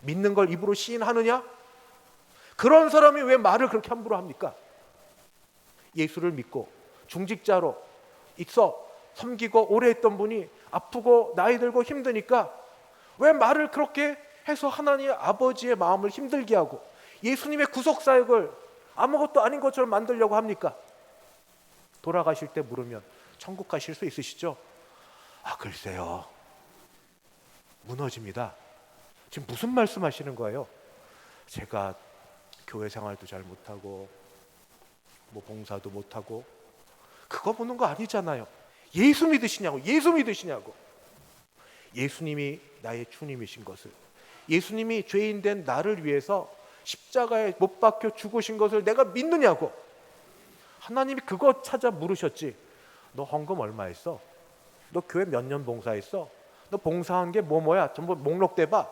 믿는 걸 입으로 시인하느냐? 그런 사람이 왜 말을 그렇게 함부로 합니까? 예수를 믿고 중직자로 있어 섬기고 오래 했던 분이 아프고 나이 들고 힘드니까 왜 말을 그렇게 해서 하나님 아버지의 마음을 힘들게 하고 예수님의 구속사역을 아무것도 아닌 것처럼 만들려고 합니까? 돌아가실 때 물으면 천국 가실 수 있으시죠? 글쎄요, 무너집니다. 지금 무슨 말씀하시는 거예요? 제가 교회 생활도 잘 못하고 봉사도 못하고, 그거 보는 거 아니잖아요. 예수 믿으시냐고. 예수님이 나의 주님이신 것을, 예수님이 죄인 된 나를 위해서 십자가에 못 박혀 죽으신 것을 내가 믿느냐고. 하나님이 그거 찾아 물으셨지. 너 헌금 얼마 했어? 너 교회 몇 년 봉사했어? 너 봉사한 게 뭐야? 전부 목록 대봐.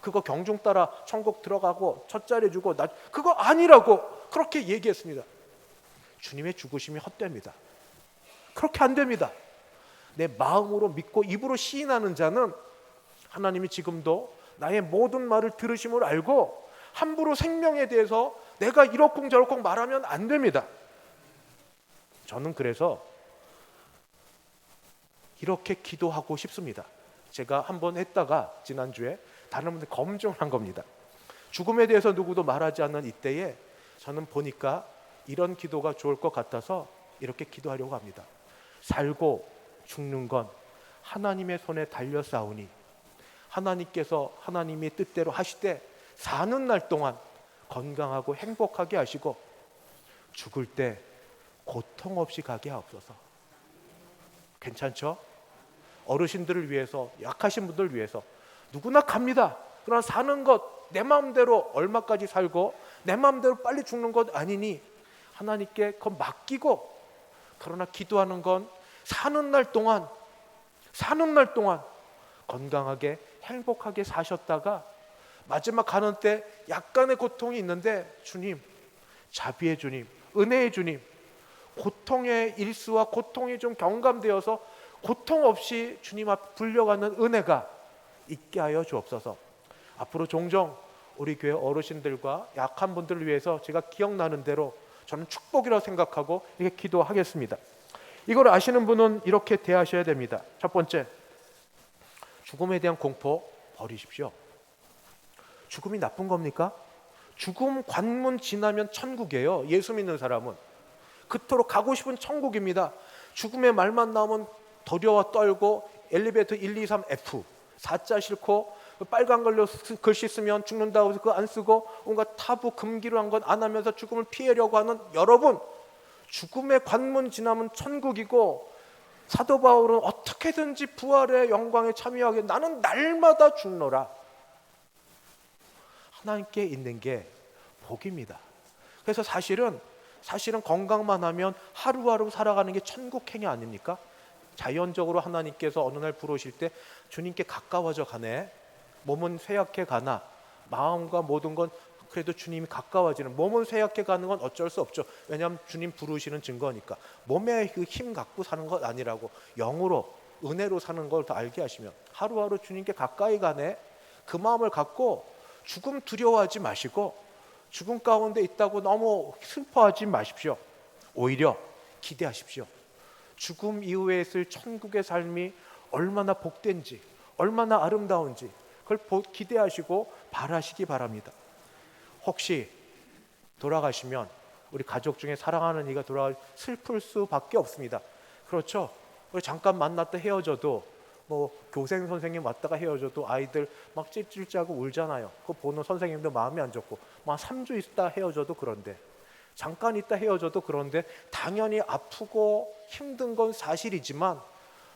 그거 경중 따라 천국 들어가고 첫 자리 주고 그거 아니라고 그렇게 얘기했습니다. 주님의 죽으심이 헛됩니다. 그렇게 안 됩니다. 내 마음으로 믿고 입으로 시인하는 자는 하나님이 지금도 나의 모든 말을 들으심을 알고 함부로 생명에 대해서 내가 이러쿵저러쿵 말하면 안 됩니다. 저는 그래서 이렇게 기도하고 싶습니다. 제가 한번 했다가 지난주에 다른 분들 검증을 한 겁니다. 죽음에 대해서 누구도 말하지 않는 이때에 저는 보니까 이런 기도가 좋을 것 같아서 이렇게 기도하려고 합니다. 살고 죽는 건 하나님의 손에 달려 싸우니 하나님께서 하나님의 뜻대로 하시되 사는 날 동안 건강하고 행복하게 하시고 죽을 때 고통 없이 가게 하옵소서. 괜찮죠? 어르신들을 위해서, 약하신 분들을 위해서 누구나 갑니다. 그러나 사는 것 내 마음대로 얼마까지 살고 내 마음대로 빨리 죽는 것 아니니 하나님께 그거 맡기고, 그러나 기도하는 건 사는 날 동안 건강하게 행복하게 사셨다가 마지막 가는 때 약간의 고통이 있는데 주님, 자비의 주님, 은혜의 주님, 고통의 일수와 고통이 좀 경감되어서 고통 없이 주님 앞 불려가는 은혜가 있게 하여 주옵소서. 앞으로 종종 우리 교회 어르신들과 약한 분들을 위해서 제가 기억나는 대로 저는 축복이라고 생각하고 이렇게 기도하겠습니다. 이걸 아시는 분은 이렇게 대하셔야 됩니다. 첫 번째, 죽음에 대한 공포 버리십시오. 죽음이 나쁜 겁니까? 죽음 관문 지나면 천국이에요. 예수 믿는 사람은 그토록 가고 싶은 천국입니다. 죽음의 말만 나오면 두려워 떨고 엘리베이터 1, 2, 3 F 4자 싫고 빨간 걸로 글씨 쓰면 죽는다고 해서 그거 안 쓰고 온갖 타부 금기로 한 건 안 하면서 죽음을 피하려고 하는 여러분, 죽음의 관문 지나면 천국이고 사도 바울은 어떻게든지 부활의 영광에 참여하게 나는 날마다 죽노라. 하나님께 있는 게 복입니다. 그래서 사실은 건강만 하면 하루하루 살아가는 게 천국행위 아닙니까? 자연적으로 하나님께서 어느 날 부르실 때 주님께 가까워져 가네. 몸은 쇠약해 가나 마음과 모든 건 그래도 주님이 가까워지는, 몸은 쇠약해 가는 건 어쩔 수 없죠. 왜냐하면 주님 부르시는 증거니까. 몸에 그 힘 갖고 사는 것 아니라고 영으로 은혜로 사는 걸 더 알게 하시면 하루하루 주님께 가까이 가네. 그 마음을 갖고 죽음 두려워하지 마시고 죽음 가운데 있다고 너무 슬퍼하지 마십시오. 오히려 기대하십시오. 죽음 이후에 있을 천국의 삶이 얼마나 복된지, 얼마나 아름다운지 그걸 기대하시고 바라시기 바랍니다. 혹시 돌아가시면 우리 가족 중에 사랑하는 이가 슬플 수밖에 없습니다. 그렇죠? 우리 잠깐 만났다 헤어져도 뭐 교생 선생님 왔다가 헤어져도 아이들 막 찔찔짜고 울잖아요. 그거 보는 선생님도 마음이 안 좋고 막 3주 있다 헤어져도 그런데, 잠깐 있다 헤어져도 그런데 당연히 아프고 힘든 건 사실이지만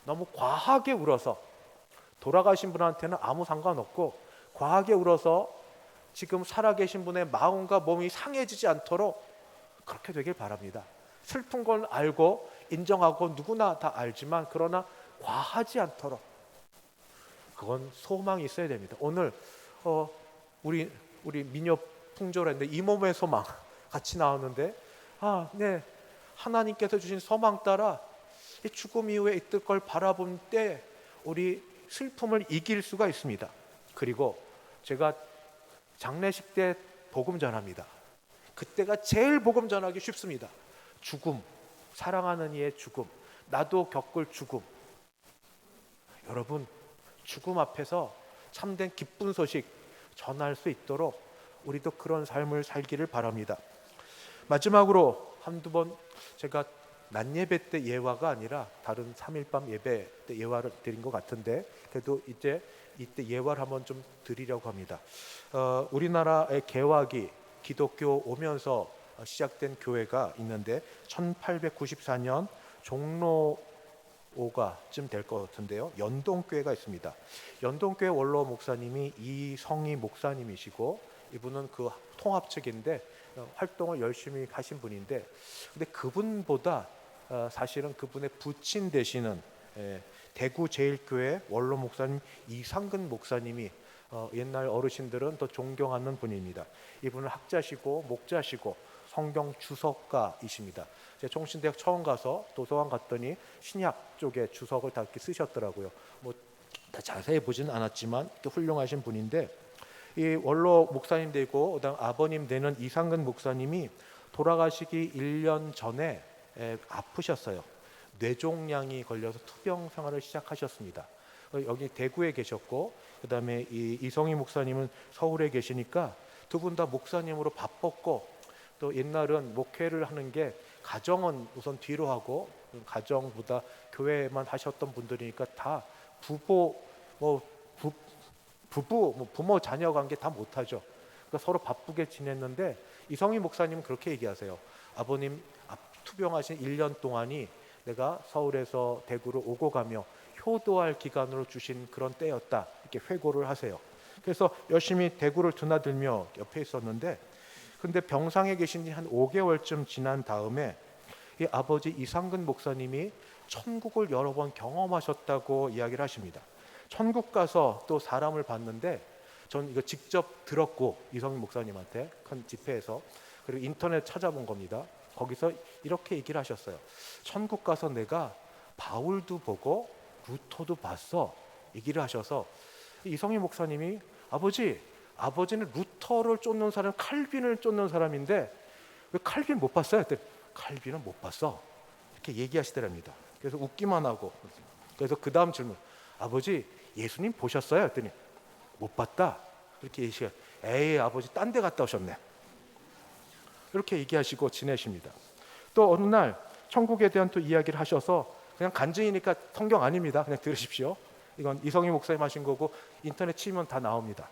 너무 과하게 울어서 돌아가신 분한테는 아무 상관없고 과하게 울어서 지금 살아계신 분의 마음과 몸이 상해지지 않도록 그렇게 되길 바랍니다. 슬픈 건 알고 인정하고 누구나 다 알지만 그러나 과하지 않도록, 그건 소망이 있어야 됩니다. 오늘 우리 미녀 풍조라는데 이 몸의 소망 같이 나오는데 네, 하나님께서 주신 소망 따라 이 죽음 이후에 있을 걸 바라본 때 우리 슬픔을 이길 수가 있습니다. 그리고 제가 장례식 때 복음 전합니다. 그때가 제일 복음 전하기 쉽습니다. 죽음, 사랑하는 이의 죽음, 나도 겪을 죽음. 여러분, 죽음 앞에서 참된 기쁜 소식 전할 수 있도록 우리도 그런 삶을 살기를 바랍니다. 마지막으로 한두 번 제가 낮 예배 때 예화가 아니라 다른 3일밤 예배 때 예화를 드린 것 같은데 그래도 이때 예화를 한번 좀 드리려고 합니다. 우리나라의 개화기 기독교 오면서 시작된 교회가 있는데 1894년 종로오가쯤 될 것 같은데요. 연동교회가 있습니다. 연동교회 원로 목사님이 이성희 목사님이시고 이분은 그 통합 측인데 활동을 열심히 하신 분인데, 근데 그분보다 사실은 그분의 부친 되시는 대구제일교회 원로 목사님 이상근 목사님이 옛날 어르신들은 더 존경하는 분입니다. 이분은 학자시고 목자시고 성경 주석가이십니다. 제가 총신대학 처음 가서 도서관 갔더니 신약 쪽에 주석을 다 이렇게 쓰셨더라고요. 뭐 다 자세히 보지는 않았지만 훌륭하신 분인데, 이 원로 목사님 되고 그다음 아버님 되는 이상근 목사님이 돌아가시기 1년 전에 아프셨어요. 뇌종양이 걸려서 투병 생활을 시작하셨습니다. 여기 대구에 계셨고 그다음에 이 이성희 목사님은 서울에 계시니까 두 분 다 목사님으로 바빴고 또 옛날은 목회를 하는 게 가정은 우선 뒤로 하고 가정보다 교회만 하셨던 분들이니까 다 부부 부모 자녀 관계 다 못하죠. 그러니까 서로 바쁘게 지냈는데 이성희 목사님은 그렇게 얘기하세요. 아버님 투병하신 1년 동안이 내가 서울에서 대구로 오고 가며 효도할 기간으로 주신 그런 때였다, 이렇게 회고를 하세요. 그래서 열심히 대구를 드나들며 옆에 있었는데, 근데 병상에 계신 지 한 5개월쯤 지난 다음에 이 아버지 이상근 목사님이 천국을 여러 번 경험하셨다고 이야기를 하십니다. 천국 가서 또 사람을 봤는데, 전 이거 직접 들었고 이성희 목사님한테 큰 집회에서, 그리고 인터넷 찾아본 겁니다. 거기서 이렇게 얘기를 하셨어요. 천국 가서 내가 바울도 보고 루터도 봤어, 얘기를 하셔서 이성희 목사님이 아버지는 루터를 쫓는 사람, 칼빈을 쫓는 사람인데 왜 칼빈 못 봤어요? 그때 칼빈은 못 봤어, 이렇게 얘기하시더랍니다. 그래서 웃기만 하고, 그래서 그 다음 질문, 아버지 예수님 보셨어요? 했더니 못 봤다, 이렇게 얘기해요. 에이 아버지 딴 데 갔다 오셨네, 이렇게 얘기하시고 지내십니다. 또 어느 날 천국에 대한 또 이야기를 하셔서, 그냥 간증이니까 성경 아닙니다, 그냥 들으십시오. 이건 이성희 목사님 하신 거고 인터넷 치면 다 나옵니다.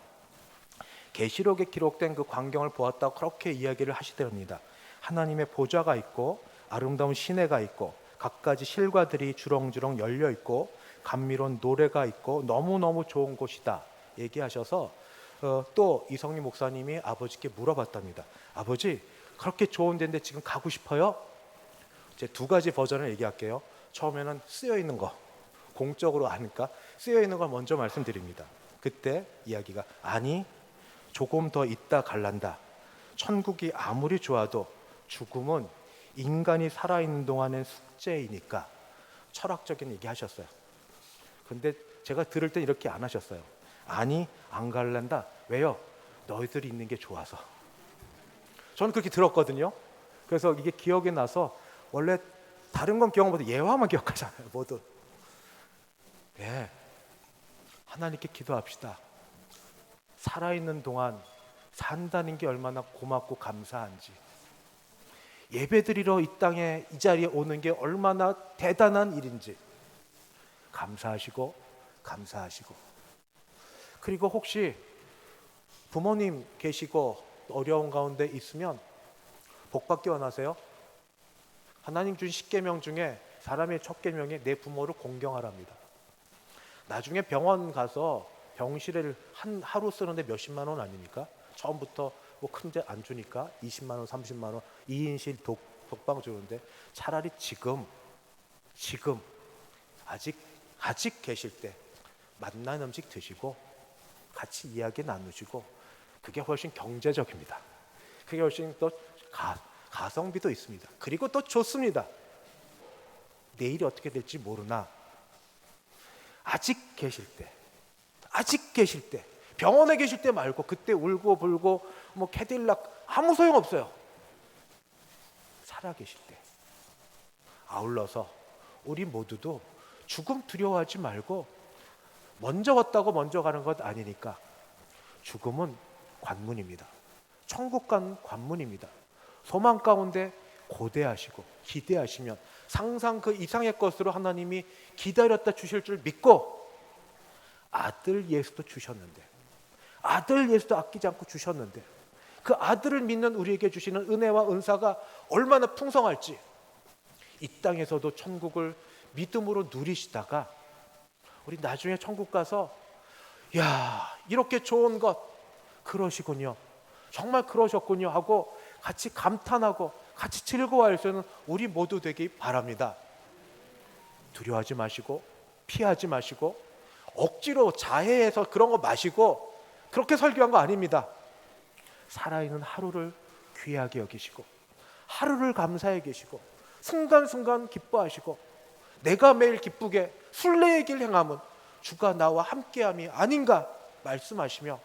계시록에 기록된 그 광경을 보았다고 그렇게 이야기를 하시더랍니다. 하나님의 보좌가 있고 아름다운 시내가 있고 갖가지 실과들이 주렁주렁 열려 있고 감미로운 노래가 있고 너무너무 좋은 곳이다 얘기하셔서, 또 이성희 목사님이 아버지께 물어봤답니다. 아버지 그렇게 좋은 데인데 지금 가고 싶어요? 이제 두 가지 버전을 얘기할게요. 처음에는 쓰여 있는 거, 공적으로 아니까 쓰여 있는 걸 먼저 말씀드립니다. 그때 이야기가, 아니 조금 더 있다 갈란다. 천국이 아무리 좋아도 죽음은 인간이 살아있는 동안의 숙제이니까, 철학적인 얘기 하셨어요. 근데 제가 들을 땐 이렇게 안 하셨어요. 아니 안 갈란다. 왜요? 너희들이 있는 게 좋아서. 저는 그렇게 들었거든요. 그래서 이게 기억이 나서, 원래 다른 건 기억보다 예화만 기억하잖아요, 모두. 네, 하나님께 기도합시다. 살아있는 동안 산다는 게 얼마나 고맙고 감사한지, 예배드리러 이 땅에 이 자리에 오는 게 얼마나 대단한 일인지 감사하시고, 그리고 혹시 부모님 계시고 어려운 가운데 있으면 복 받기 원하세요? 하나님 준 10계명 중에 사람의 첫 계명이 내 부모를 공경하랍니다. 나중에 병원 가서 병실을 하루 쓰는데 몇십만 원 아닙니까? 처음부터 뭐 큰데 안 주니까 20만 원, 30만 원 2인실 독방 주는데, 차라리 지금 아직 계실 때 맛난 음식 드시고 같이 이야기 나누시고, 그게 훨씬 경제적입니다. 그게 훨씬 또 가성비도 있습니다. 그리고 또 좋습니다. 내일이 어떻게 될지 모르나 아직 계실 때, 병원에 계실 때 말고, 그때 울고 불고 뭐 캐딜락 아무 소용 없어요. 살아 계실 때. 아울러서 우리 모두도 죽음 두려워하지 말고, 먼저 왔다고 먼저 가는 것 아니니까, 죽음은 관문입니다. 천국 간 관문입니다. 소망 가운데 고대하시고 기대하시면 상상 그 이상의 것으로 하나님이 기다렸다 주실 줄 믿고, 아들 예수도 주셨는데, 아들 예수도 아끼지 않고 주셨는데, 그 아들을 믿는 우리에게 주시는 은혜와 은사가 얼마나 풍성할지, 이 땅에서도 천국을 믿음으로 누리시다가 우리 나중에 천국 가서, 야 이렇게 좋은 것 그러시군요, 정말 그러셨군요 하고 같이 감탄하고 같이 즐거워할 수 있는 우리 모두 되기 바랍니다. 두려워하지 마시고 피하지 마시고 억지로 자해해서 그런 거 마시고 그렇게 설교한 거 아닙니다. 살아있는 하루를 귀하게 여기시고, 하루를 감사해 계시고, 순간순간 기뻐하시고, 내가 매일 기쁘게 순례의 길 행함은 주가 나와 함께함이 아닌가 말씀하시며,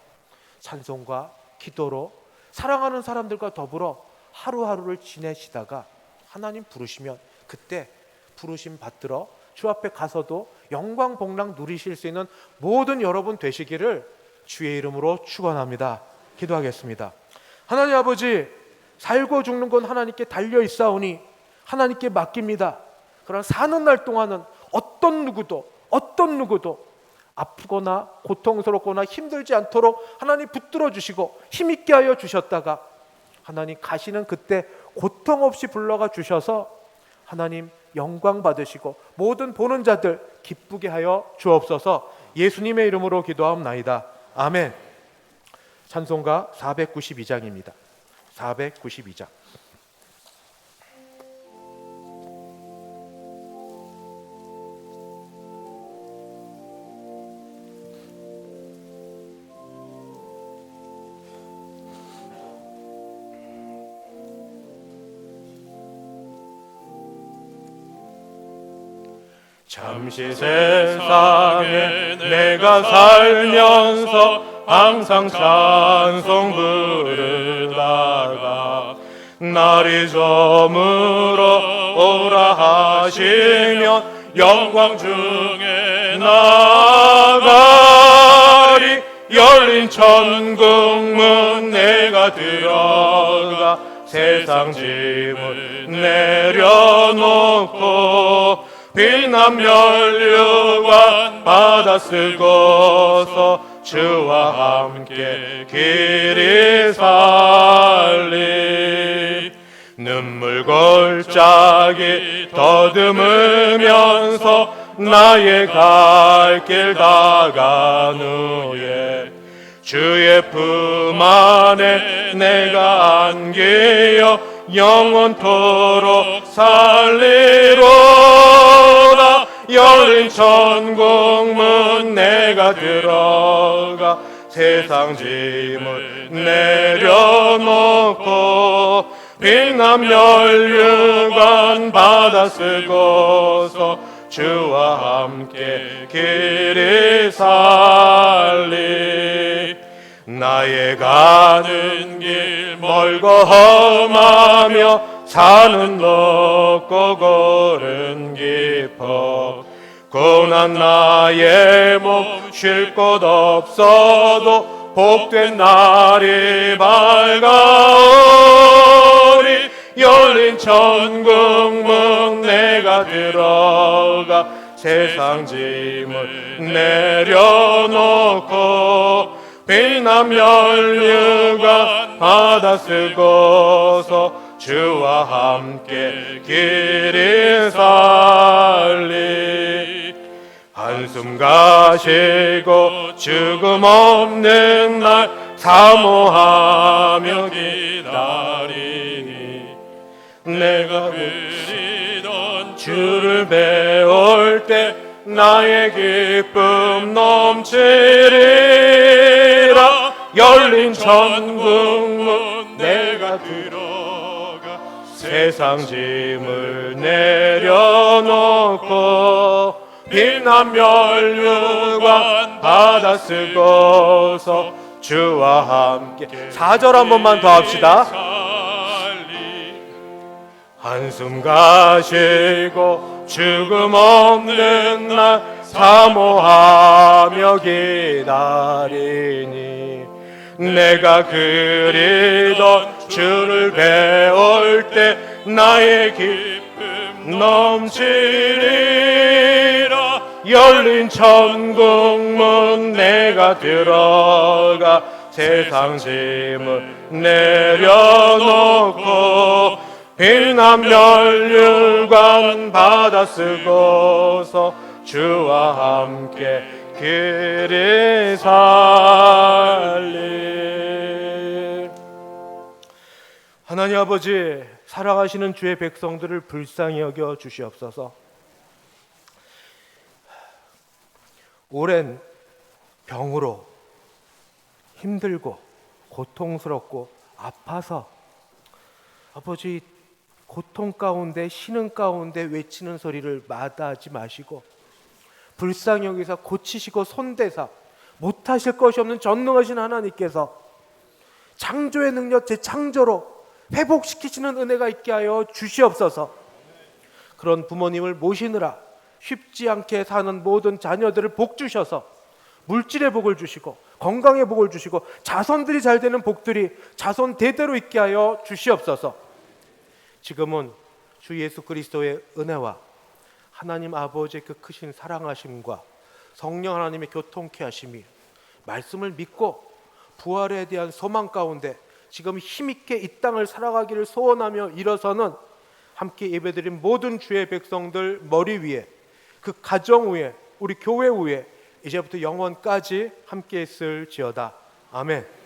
찬송과 기도로 사랑하는 사람들과 더불어 하루하루를 지내시다가 하나님 부르시면, 그때 부르심 받들어 주 앞에 가서도 영광 복락 누리실 수 있는 모든 여러분 되시기를 주의 이름으로 축원합니다. 기도하겠습니다. 하나님 아버지, 살고 죽는 건 하나님께 달려 있사오니 하나님께 맡깁니다. 그러나 사는 날 동안은 어떤 누구도 아프거나 고통스럽거나 힘들지 않도록 하나님 붙들어 주시고 힘있게 하여 주셨다가 하나님 가시는 그때 고통 없이 불러가 주셔서 하나님 영광 받으시고 모든 보는 자들 기쁘게 하여 주옵소서. 예수님의 이름으로 기도하옵나이다. 아멘. 찬송가 492장입니다. 492장. 잠시 세상에 내가 살면서 항상 찬송 부르다가 날이 저물어 오라 하시면 영광 중에 나가리. 열린 천국문 내가 들어가 세상 짐을 내려놓고 비난 면류관 받아 쓰고서 주와 함께 길이 살리. 눈물 골짜기 더듬으면서 나의 갈 길 다간 후에 주의 품 안에 내가 안기어 영원토록 살리로다. 열린 천국문 내가 들어가 세상 짐을 내려놓고 비난 면류관 받아 쓰고서 주와 함께 길이 살리. 나의 가는 길 멀고 험하며 산은 높고 고른 깊어 고난 나의 몸 쉴 곳 없어도 복된 날이 밝아오리. 열린 천국문 내가 들어가 세상 짐을 내려놓고 비난 면류관 받아 쓰고서 주와 함께 길이 살리. 한숨 가시고 죽음 없는 날 사모하며 기다리니 내가 그리던 주를 배울 때 나의 기쁨 넘치리라. 열린 천국문 내가 들어가 세상 짐을 내려놓고 비난 면류관 받아 쓰고서 주와 함께. 4절 한 번만 더 합시다. 한숨 가시고 죽음 없는 날 사모하며 기다리니 내가 그리던 주를 배울 때 나의 기쁨 넘치리라. 열린 천국문 내가 들어가 세상 짐을 내려놓고 비난 면류관 받아 쓰고서 주와 함께 길이 살리. 하나님 아버지, 사랑하시는 주의 백성들을 불쌍히 여겨 주시옵소서. 오랜 병으로 힘들고 고통스럽고 아파서 아버지 고통 가운데 쉬는 가운데 외치는 소리를 마다하지 마시고 불쌍히 여기서 고치시고 손대사 못하실 것이 없는 전능하신 하나님께서 창조의 능력 재창조로 회복시키시는 은혜가 있게 하여 주시옵소서. 그런 부모님을 모시느라 쉽지 않게 사는 모든 자녀들을 복 주셔서 물질의 복을 주시고 건강의 복을 주시고 자손들이 잘 되는 복들이 자손 대대로 있게 하여 주시옵소서. 지금은 주 예수 그리스도의 은혜와 하나님 아버지의 그 크신 사랑하심과 성령 하나님의 교통케 하심이 말씀을 믿고 부활에 대한 소망 가운데 지금 힘있게 이 땅을 살아가기를 소원하며 일어서는 함께 예배드린 모든 주의 백성들 머리 위에, 그 가정 위에, 우리 교회 위에 이제부터 영원까지 함께 있을지어다. 아멘.